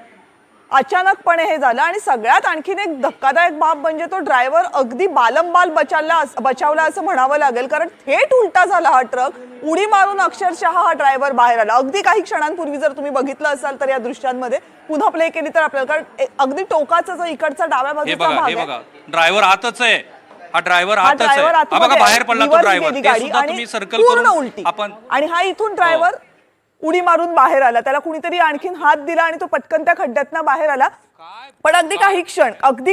अचानकपणे हे झालं. आणि सगळ्यात आणखीन एक धक्कादायक बाब म्हणजे तो ड्रायव्हर अगदी बालंबाल बचावला असं म्हणावं लागेल, कारण थेट उलटा झाला हा ट्रक. उडी मारून अक्षरशः हा ड्रायव्हर बाहेर आला. अगदी काही क्षणांपूर्वी जर तुम्ही बघितलं असाल तर या दृश्यांमध्ये पुन्हा प्ले केली तर आपल्याला, कारण अगदी टोकाचा जो इकडचा डाव्या बाजूचा भाग आहे, ड्रायव्हर आतच आहे. हा ड्रायव्हर आतच आहे. बघा, बाहेर पडला तो ड्रायव्हर. ते सुद्धा तुम्ही सर्कल करून उलटी आपण, आणि हा इथून ड्रायव्हर उडी मारून बाहेर आला. त्याला कुणीतरी आणखीन हात दिला आणि तो पटकन त्या खड्ड्यातनं बाहेर आला. पण अगदी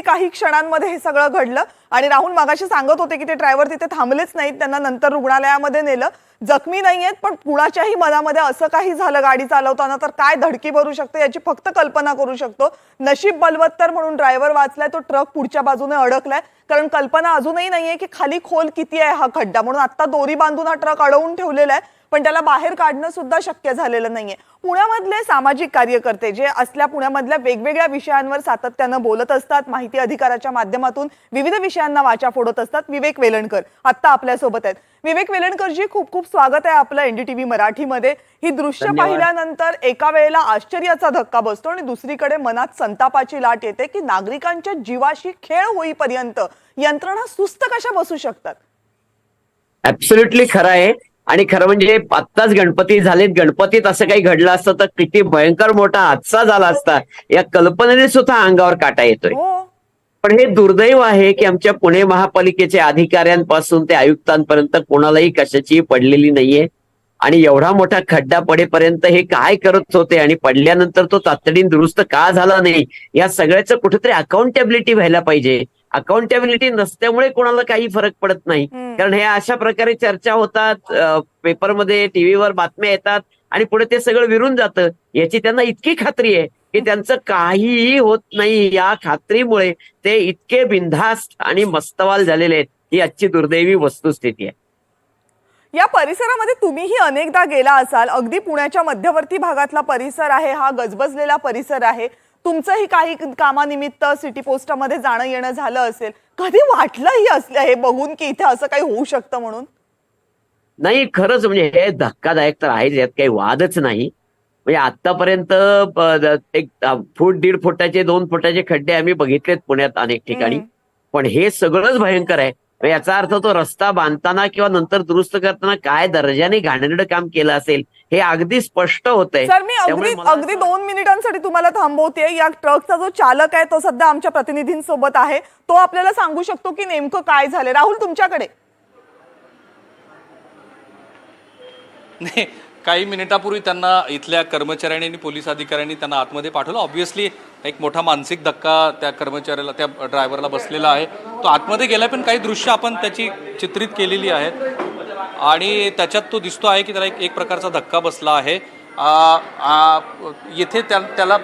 काही क्षणांमध्ये हे सगळं घडलं. आणि राहुल मागाशी सांगत होते की ते ड्रायव्हर तिथे थांबलेच नाहीत, त्यांना नंतर रुग्णालयामध्ये नेलं. जखमी नाही आहेत, पण कुणाच्याही मनामध्ये असं काही झालं गाडी चालवताना तर काय धडकी भरू शकते याची फक्त कल्पना करू शकतो. नशीब बलवत्तर म्हणून ड्रायव्हर वाचलाय, तो ट्रक पुढच्या बाजूने अडकलाय. कारण कल्पना अजूनही नाहीये की खाली खोल किती आहे हा खड्डा, म्हणून आता दोरी बांधून हा ट्रक अडवून ठेवलेला आहे, पण त्याला बाहेर काढणं सुद्धा शक्य झालेलं नाहीये. पुण्यामधले सामाजिक कार्यकर्ते जे असल्या पुण्यामधल्या वेगवेगळ्या विषयांवर सातत्यानं बोलत असतात, माहिती अधिकाराच्या माध्यमातून विविध विषयांना वाचा फोडत असतात. विवेक वेलणकर आता आपल्यासोबत आहेत. विवेक वेलणकरजी, खूप खूप स्वागत आहे आपलं NDTV मराठीमध्ये. ही दृश्य पाहिल्यानंतर एका वेळेला आश्चर्याचा धक्का बसतो आणि दुसरीकडे मनात संतापाची लाट येते की नागरिकांच्या जीवाशी खेळ होईपर्यंत यंत्रणा सुस्त कशा बसू शकतात. ऍब्सोल्युटली खरं आहे. आणि खरं म्हणजे आत्ताच गणपती झालेत, गणपतीत असं काही घडलं असतं तर किती भयंकर मोठा हादसा झाला असता, या कल्पनेने सुद्धा अंगावर काटा येतोय. पण हे दुर्दैव आहे की आमच्या पुणे महापालिकेच्या अधिकाऱ्यांपासून ते आयुक्तांपर्यंत कोणालाही कशाची पडलेली नाहीये. आणि एवढा मोठा खड्डा पडेपर्यंत हे काय करत होते आणि पडल्यानंतर तो तातडीने दुरुस्त का झाला नाही, या सगळ्याचं कुठेतरी अकाउंटेबिलिटी व्हायला पाहिजे. अकाउंटेबिलिटी नसल्यामुळे कोणाला काही फरक पडत नाही. कारण हे अशा प्रकारे चर्चा होतात, पेपरमध्ये, टीव्हीवर बातम्या येतात आणि पुढे ते सगळं विरून जातं. याची त्यांना इतकी खात्री आहे की त्यांचं काहीही होत नाही. या खात्रीमुळे ते इतके बिनधास्त आणि मस्तवाल झालेले आहेत. ही आजची दुर्दैवी वस्तुस्थिती आहे. या परिसरामध्ये तुम्हीही अनेकदा गेला असाल. अगदी पुण्याच्या मध्यवर्ती भागातला परिसर आहे हा, गजबजलेला परिसर आहे. तुमचंही काही कामानिमित्त सिटी पोस्टामध्ये जाणं येणं झालं असेल. कधी वाटलंही असलं हे बघून की इथे असं काही होऊ शकतं म्हणून? नाही, खरंच म्हणजे हे धक्कादायक तर आहेच, यात काही वादच नाही. म्हणजे आतापर्यंत 1.5 फुटाचे 2 फुटाचे खड्डे आम्ही बघितलेत पुण्यात अनेक ठिकाणी, पण हे सगळंच भयंकर आहे. याचा अर्थ तो रस्ता बांधताना किंवा नंतर दुरुस्त करताना काय दर्जाने घाणेरडं काम केलं असेल हे अगदी स्पष्ट होतंय. सर, मी अगदी 2 मिनिटांसाठी तुम्हाला थांबवते. या ट्रकचा जो चालक आहे तो सध्या आमच्या प्रतिनिधींसोबत आहे, तो आपल्याला सांगू शकतो की नेमकं काय झालं. राहुल, तुमच्याकडे. नाही, काही मिनिटापूर्वी त्यांना इथल्या कर्मचाऱ्यांनी आणि पोलीस अधिकाऱ्यांनी त्यांना आतमध्ये पाठवलं. ऑब्व्हियसली एक मोठा मानसिक धक्का त्या कर्मचाऱ्याला, त्या ड्रायव्हरला बसलेला आहे. तो आतमध्ये गेलाय, पण काही दृश्य आपण त्याची चित्रित केलेली आहेत आणि त्याच्यात तो दिसतो आहे की त्याला एक प्रकारचा धक्का बसला आहे. येथे त्याला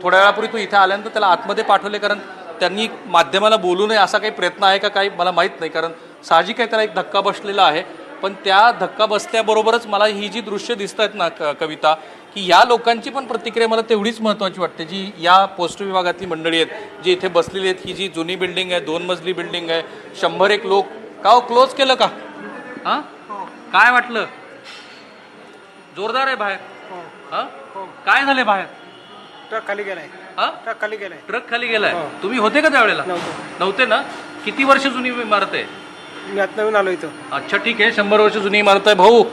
थोड्या वेळापूर्वी तो इथे आल्यानंतर त्याला आतमध्ये पाठवले, कारण त्यांनी माध्यमाला बोलू नये असा काही प्रयत्न आहे का काही मला माहीत नाही, कारण साहजिक आहे त्याला एक धक्का बसलेला आहे, पण त्या धक्का बसल्याबरोबरच मला ही जी दृश्य दिसत आहेत ना कविता, की या लोकांची पण प्रतिक्रिया मला तेवढीच महत्त्वाची वाटते, जी या पोस्ट विभागातली मंडळी आहेत जी इथे बसलेली आहेत. ही जी जुनी बिल्डिंग आहे, 2 मजली बिल्डिंग आहे, 101 लोक. का क्लोज केलं का? हां, काय वाटलं? जोरदार आहे बाहेर. हां, काय झाले बाहेर? ट्रक खाली गेलाय. हां, ट्रक खाली गेलाय. ट्रक खाली गेलाय. तुम्ही होते का त्यावेळेला? नव्हते ना? किती वर्ष जुनी इमारत आहे? मी आता नवीन आलो इथं. अच्छा, ठीक आहे, 100 वर्ष जुनी इमारत आहे. भाऊ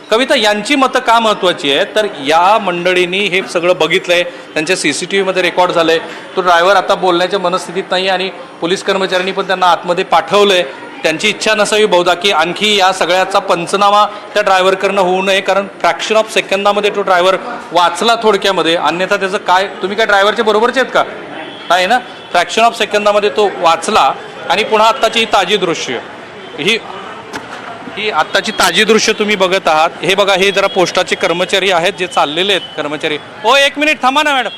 कविता, यांची मतं का महत्वाची आहे? तर या मंडळींनी हे सगळं बघितलंय, त्यांच्या CCTV मध्ये रेकॉर्ड झालंय. तो ड्रायव्हर आता बोलण्याच्या मनस्थितीत नाही आणि पोलीस कर्मचाऱ्यांनी पण त्यांना आतमध्ये पाठवलंय. त्यांची इच्छा नसावी बहुधा की आणखी या सगळ्याचा पंचनामा त्या ड्रायव्हरकडनं होऊ नये, कारण फ्रॅक्शन ऑफ सेकंदामध्ये तो ड्रायव्हर वाचला थोडक्यामध्ये. अन्यथा त्याचं काय, तुम्ही काय ड्रायव्हरच्या बरोबरचे आहेत का? नाही ना? फ्रॅक्शन ऑफ सेकंदामध्ये तो वाचला. आणि पुन्हा आत्ताची ही ताजी दृश्य, ही आत्ताची ताजी दृश्य तुम्ही बघत आहात. हे बघा, हे जरा पोस्टाचे कर्मचारी आहेत जे चाललेले आहेत कर्मचारी. ओ 1 मिनिट थांबा ना मॅडम,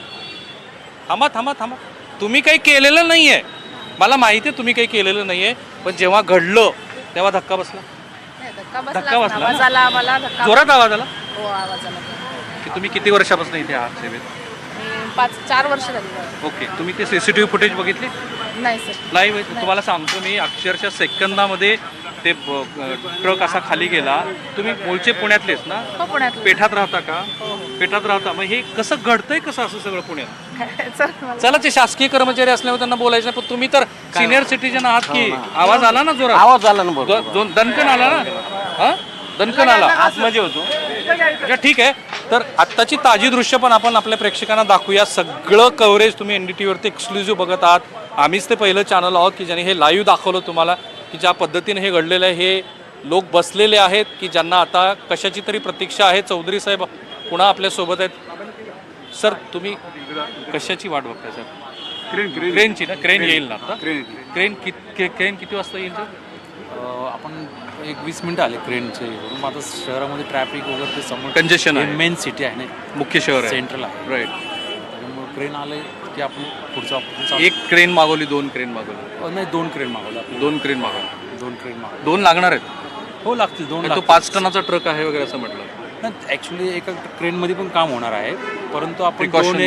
थांबा. तुम्ही काही केलेलं नाही आहे, मला माहिती आहे तुम्ही काही केलेलं नाही आहे, पण जेव्हा घडलं तेव्हा धक्का बसला. धक्का बसला ना? जोरात आवाज आला. की तुम्ही किती वर्षापासून इथे आहात सेवेत? 4 वर्ष झाली. ओके, तुम्ही ते CCTV फुटेज बघितली? नाही सर. लाईव्ह आहे. तुम्हाला सांगतो मी, अक्षरशः सेकंदामध्ये ते ट्रक असा खाली गेला. तुम्ही मूळचे पुण्यातलेच ना? हो, पुण्यात. पेठात राहता का? पेठात राहता. मग हे कसं घडतंय, कसं असं सगळं पुण्यात? चला, ते शासकीय कर्मचारी असल्यामुळे त्यांना बोलायचं, पण तुम्ही तर सिनियर सिटीजन आहात की. आवाज आला ना जोरात? आवाज आला ना. दणकन आला ना? हा, दणकन आला. आतमध्ये होतो. ठीक आहे. तर आत्ताची ताजी दृश्य पण आपण आपल्या प्रेक्षकांना दाखवूया. सगळं कव्हरेज तुम्ही NDTVवरती एक्सक्लुझिव्ह बघत आहात. आम्हीच ते पहिलं चॅनल आहोत की ज्याने हे लाईव्ह दाखवलं तुम्हाला, की ज्या पद्धतीने हे घडलेलं आहे. हे लोक बसलेले आहेत की ज्यांना आता कशाची तरी प्रतीक्षा आहे. चौधरी साहेब पुन्हा आपल्यासोबत आहेत. सर, तुम्ही कशाची वाट बघताय सर? क्रेनची ना? क्रेन येईल ना आता? क्रेन किती वाजता येईल सर? आपण 20 मिनिटं आले क्रेनचे. आता शहरामध्ये ट्रॅफिक वगैरे ते समोर कंजेशन आहे. मेन सिटी आहे ना, मुख्य शहर आहे, सेंट्रल आहे. राईट. त्यामुळे क्रेन आले की आपण पुढचा एक क्रेन मागवली, 2 क्रेन मागवली? नाही, 2 क्रेन मागवले. 2 क्रेन मागवली. 2 क्रेन मागवले. 2 लागणार आहेत? हो, लागतील 2. तो 5 टनाचा ट्रक आहे वगैरे असं म्हटलं. नाही, ॲक्च्युली एका क्रेनमध्ये पण काम होणार आहे, परंतु आपण Precaution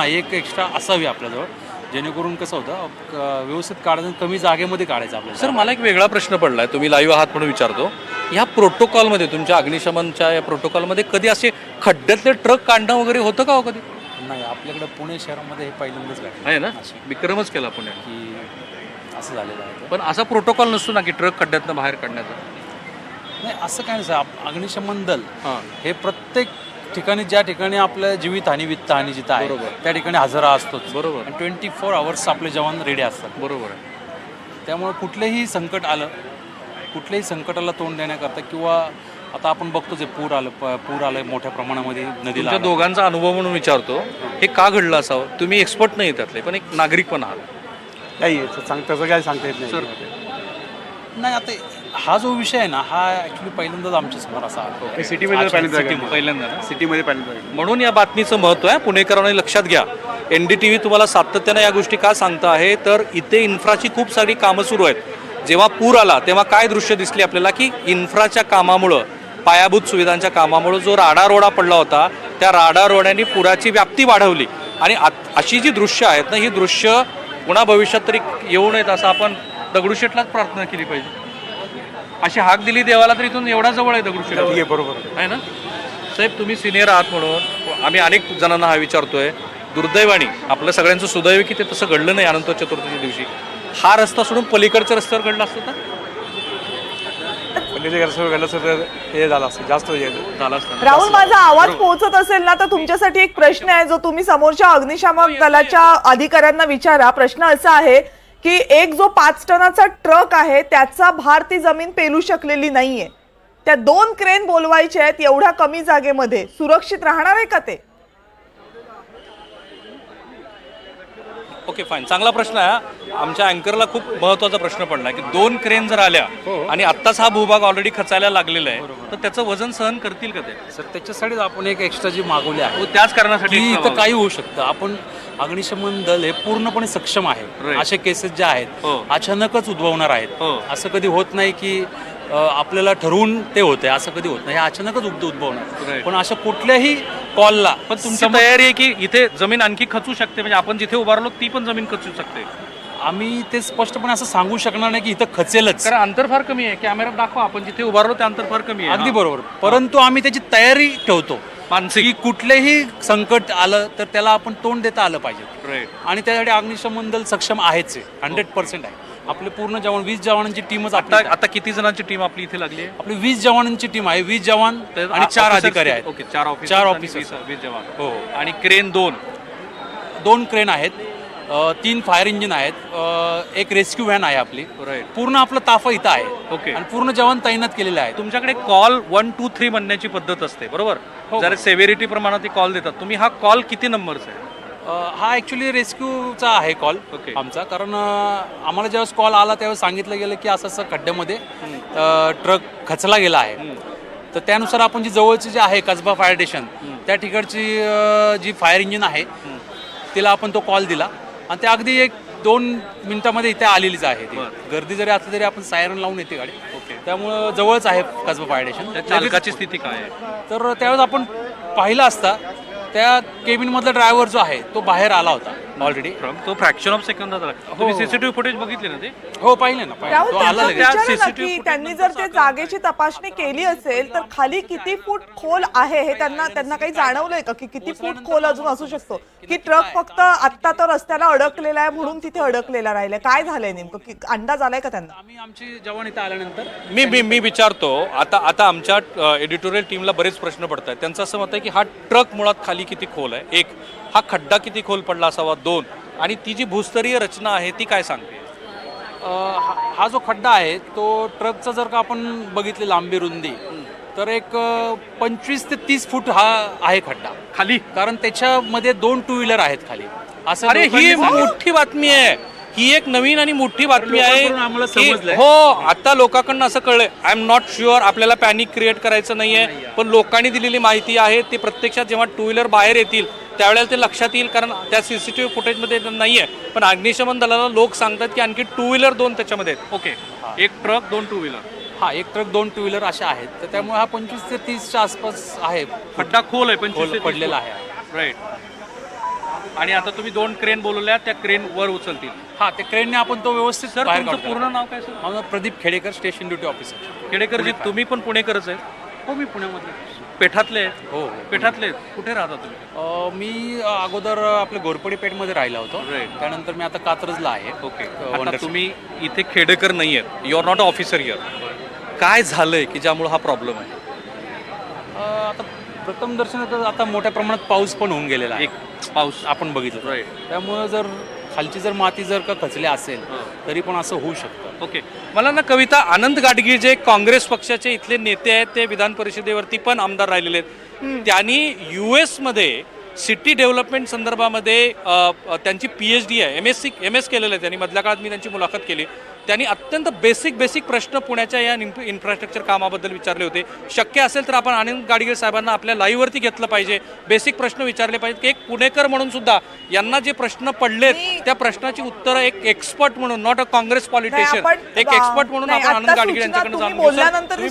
एक एक्स्ट्रा असावी आपल्याजवळ, जेणेकरून कसं होतं व्यवस्थित काढायचं, कमी जागेमध्ये काढायचं आपल्याला. सर, मला एक वेगळा प्रश्न पडलाय, तुम्ही लाईव्ह आहात म्हणून विचारतो. ह्या प्रोटोकॉलमध्ये, तुमच्या अग्निशमनच्या या प्रोटोकॉलमध्ये कधी असे खड्ड्यातले ट्रक काढणं वगैरे होतं का हो कधी? नाही, आपल्याकडे पुणे शहरामध्ये हे पहिल्यांदाच घडलं आहे ना? विक्रमच केला पुण्यात की असं झालेलं आहे. पण असा प्रोटोकॉल नसतो ना की ट्रक खड्ड्यातनं बाहेर काढण्याचा? नाही, असं काय नाही. अग्निशमन दल हे प्रत्येक ठिकाणी, ज्या ठिकाणी आपल्या जीवितहानी वित्तहानी जिथं आहे त्या ठिकाणी हजर असतोच. बरोबर. आणि 24 आवर्स आपले जवान रेडी असतात. बरोबर आहे. त्यामुळे कुठलेही संकट आलं, कुठल्याही संकटाला तोंड देण्याकरता, किंवा आता आपण बघतो जे पूर आलं मोठ्या प्रमाणामध्ये नदीला. तुमच्या दोघांचा अनुभव म्हणून विचारतो, हे का घडलं असावं? तुम्ही एक्सपर्ट नाही त्यातले, पण एक नागरिक पण आहात. काही तसं काय सांगता येत सर, नाही, आता हा जो विषय आहे ना, हा ॲक्च्युली पहिल्यांदाच आमच्या समोर असा सिटीमध्ये पहिल्यांदा ना? सिटीमध्ये पहिल्यांदा. म्हणून या बातमीचं महत्त्व आहे. पुणेकरांनी लक्षात घ्या. NDTV तुम्हाला सातत्यानं या गोष्टी का सांगता आहे, तर इथे इन्फ्राची खूप सारी कामं सुरू आहेत. जेव्हा पूर आला तेव्हा काय दृश्य दिसली आपल्याला, की इन्फ्राच्या कामामुळं, पायाभूत सुविधांच्या कामामुळं जो राडारोडा पडला होता, त्या राडारोड्यांनी पुराची व्याप्ती वाढवली. आणि अशी जी दृश्य आहेत ना, ही दृश्य पुन्हा भविष्यात तरी येऊ नयेत असं आपण दगडूशेठलाच प्रार्थना केली पाहिजे. अशी हाक दिली देवाला, तर इथून एवढा जवळ आहे दगडूशेठ. बरोबर आहे ना? साहेब, तुम्ही सिनियर आहात म्हणून आम्ही अनेक जणांना हा विचारतोय. दुर्दैवाने आपलं सगळ्यांचं सुदैव की ते तसं घडलं नाही. अनंत चतुर्थीच्या दिवशी हा रस्ता सोडून पलीकडच्या रस्त्यावर घडला असतं तर हे झालं असतं, जास्त झालं असतं. राहुल, माझा आवाज पोहोचत असेल ना, तर तुमच्यासाठी एक प्रश्न आहे जो तुम्ही समोरच्या अग्निशामक दलाच्या अधिकाऱ्यांना विचारा. प्रश्न असा आहे की एक जो 5 टनाचा ट्रक आहे त्याचा भार ती जमीन पेलू शकलेली नाहीये. त्या 2 क्रेन बोलवायच्या आहेत एवढ्या कमी जागेमध्ये, सुरक्षित राहणार आहे का ते? ओके फाईन, चांगला प्रश्न आहे. आमच्या अँकरला खूप महत्त्वाचा प्रश्न पडला की 2 क्रेन जर आल्या आणि आत्ताच हा भूभाग ऑलरेडी खचायला लागलेला आहे तर त्याचं वजन सहन करतील का ते? सर त्याच्यासाठीच आपण एक एक्स्ट्रा जी मागवली आहे हो, त्याच कारणासाठी की इथं काही होऊ शकतं. आपण अग्निशमन दल हे पूर्णपणे सक्षम आहे. असे केसेस ज्या आहेत अचानकच उद्भवणार आहेत. असं कधी होत नाही की आपल्याला ठरवून ते होते, असं कधी होत नाही. हे अचानकच उद्भवणार. पण अशा कुठल्याही कॉलला पण तुमची तयारी आहे की इथे जमीन आणखी खचू शकते, म्हणजे आपण जिथे उभारलो ती पण जमीन खचू शकते? आम्ही ते स्पष्टपणे असं सांगू शकणार नाही की इथं खचेलच, कारण अंतर फार कमी आहे. कॅमेऱ्यात दाखवा, आपण जिथे उभारलो ते अंतर फार कमी आहे. अगदी बरोबर. परंतु आम्ही त्याची तयारी ठेवतो की कुठलेही संकट आलं तर त्याला आपण तोंड देता आलं पाहिजे. आणि त्यासाठी अग्निशमन दल सक्षम आहेच आहे, 100% आहे. आपले पूर्ण जवान 20 जवानांची टीमच आता किती जणांची टीम आपली इथे लागली आहे? आपली 20 जवानांची टीम आहे. 20 जवान आणि 4 अधिकारी आहेत. ओके, 4 ऑफिसर्स, 20 जवान. हो. आणि क्रेन 2 क्रेन आहेत, 3 फायर इंजिन आहेत, एक रेस्क्यू व्हॅन आहे आपली. पूर्ण आपला ताफा इथं आहे. ओके. आणि पूर्ण जवान तैनात केलेले आहेत. तुमच्याकडे कॉल 1, 2, 3 म्हणण्याची पद्धत असते बरोबर? जरा सेव्हिरिटी प्रमाणात कॉल देतात तुम्ही. हा कॉल किती नंबरचा आहे? हा ॲक्च्युली रेस्क्यूचा आहे कॉल आमचा. कारण आम्हाला ज्यावेळेस कॉल आला त्यावेळेस सांगितलं गेलं की असं खड्ड्यामध्ये ट्रक खचला गेला आहे. तर त्यानुसार आपण जी जवळची जी आहे कसबा फायर स्टेशन त्या ठिकाणची जी फायर इंजिन आहे तिला आपण तो कॉल दिला आणि ते अगदी 1-2 मिनिटामध्ये इथे आलेलीच आहे. ती गर्दी जरी असली तरी आपण सायरन लावून येते गाडी. त्यामुळं जवळच आहे कसबा फायर स्टेशन. चालकाची स्थिती काय आहे? तर त्यावेळेस आपण पाहिलं असता त्या केबिन मधला ड्रायव्हर जो आहे तो बाहेर आला होता ऑलरेडी. तो फ्रॅक्शन ऑफ सेकंदात आला. तुम्ही सीसीटीव्ही फुटेज बघितले ना ते? हो, पाहिले ना. राहुल, तो आला त्यांना लगेच. विचारा ना की त्यांनी जर ते जागेची तपासणी केली असेल तर खाली किती फूट खोल आहे हे त्यांना काही जाणवलंय का की किती फूट खोल अजून असू शकतो? की ट्रक फक्त आत्ता तर रस्त्याला अडकलेला आहे म्हणून तिथे अडकलेला राहिलाय? काय झालंय नेमकं, की अंदाज आलाय का त्यांना? आम्ही आमची जवान इथे आल्यानंतर मी विचारतो. आता आमच्या एडिटोरियल टीमला बरेच प्रश्न पडत आहेत. त्यांचं असं मत आहे की हा ट्रक मुळात खाली किती खोल आहे, 1 हा खड्डा किती खोल पडला असावा, 2 आणि ती जी भूस्तरीय रचना आहे ती काय सांगते? हा जो खड्डा आहे तो ट्रकचा जर का आपण बघितली लांबी रुंदी तर एक 25 ते 30 फूट हा आहे खड्डा खाली. कारण त्याच्यामध्ये 2 टू व्हीलर आहेत खाली. असं अरे लोकांनी ही सांगितलं. मोठी बातमी आहे. ही एक नवीन आणि मोठी बातमी आहे लोकांकडून आम्हाला की समजलंय. हो, आता लोकांकडून असं कळलंय. आय एम नॉट शुअर, आपल्याला पॅनिक क्रिएट करायचं नाहीये, पण लोकांनी दिलेली माहिती आहे ती प्रत्यक्षात जेव्हा 2 व्हीलर बाहेर येतील त्यावेळेला ते लक्षात येईल. कारण त्या सीसीटीव्ही फुटेजमध्ये नाहीये, पण अग्निशमन दलाला लोक सांगतात की आणखी 2 व्हीलर 2 त्याच्यामध्ये आहेत. Okay, 1 truck 2 two wheeler. हा, 1 ट्रक 2 टू व्हीलर अशा आहेत. तर त्यामुळे हा 25 ते 30च्या आसपास आहे. खड्डा खोल आहे, 25 ते 30 पडलेला आहे. राईट. आणि आता तुम्ही 2 क्रेन बोलवल्या, त्या क्रेन वर उचलतील. हा, ते क्रेनने आपण तो व्यवस्थित सर, बाहेर तुमचं काढतो. पूर्ण नाव काय सर? माझं Pradeep Khedekar, station duty officer. खेडेकरजी, तुम्ही पण पुणेकरच आहे? हो, मी पुण्यामधले. पेठातले आहेत? हो, पेठातले आहेत. कुठे राहता तुम्ही? मी अगोदर आपल्या घोरपडी पेठमध्ये राहिला होतो. त्यानंतर मी आता कात्रजला आहे. ओके. आता तुम्ही इथे खेडेकर नाही आहेत, you are not a officer here. काय झालंय की ज्यामुळे हा प्रॉब्लेम आहे? आता प्रथम दर्शनात आता मोठ्या प्रमाणात पाऊस पण होऊन गेलेला आहे. पाऊस आपण बघितलं. त्यामुळे जर खालची जर माती जर का खचली असेल तरी पण असं होऊ शकतं. ओके. मला ना कविता, आनंद गाडगीळ जे काँग्रेस पक्षाचे इथले नेते आहेत ते विधान परिषदेवरती पण आमदार राहिलेले आहेत. त्यांनी US मध्ये सिटी डेव्हलपमेंट संदर्भामध्ये त्यांची PhD आहे, MS केलेलं आहे त्यांनी. मधल्या काळात मी त्यांची मुलाखत केली. त्यांनी अत्यंत बेसिक प्रश्न पुण्याच्या या इन्फ्रास्ट्रक्चर कामाबद्दल विचारले होते. शक्य असेल तर आपण आनंद गाडगीळ साहेबांना आपल्या लाईव्हवरती घेतलं पाहिजे, बेसिक प्रश्न विचारले पाहिजेत की एक पुणेकर म्हणून सुद्धा यांना जे प्रश्न पडलेत त्या प्रश्नाची उत्तरं एक एक्सपर्ट म्हणून, नॉट अ काँग्रेस पॉलिटिशियन, एक एक्सपर्ट म्हणून आपण आनंद गाडगीळ यांच्याकडे जाणून घेऊ.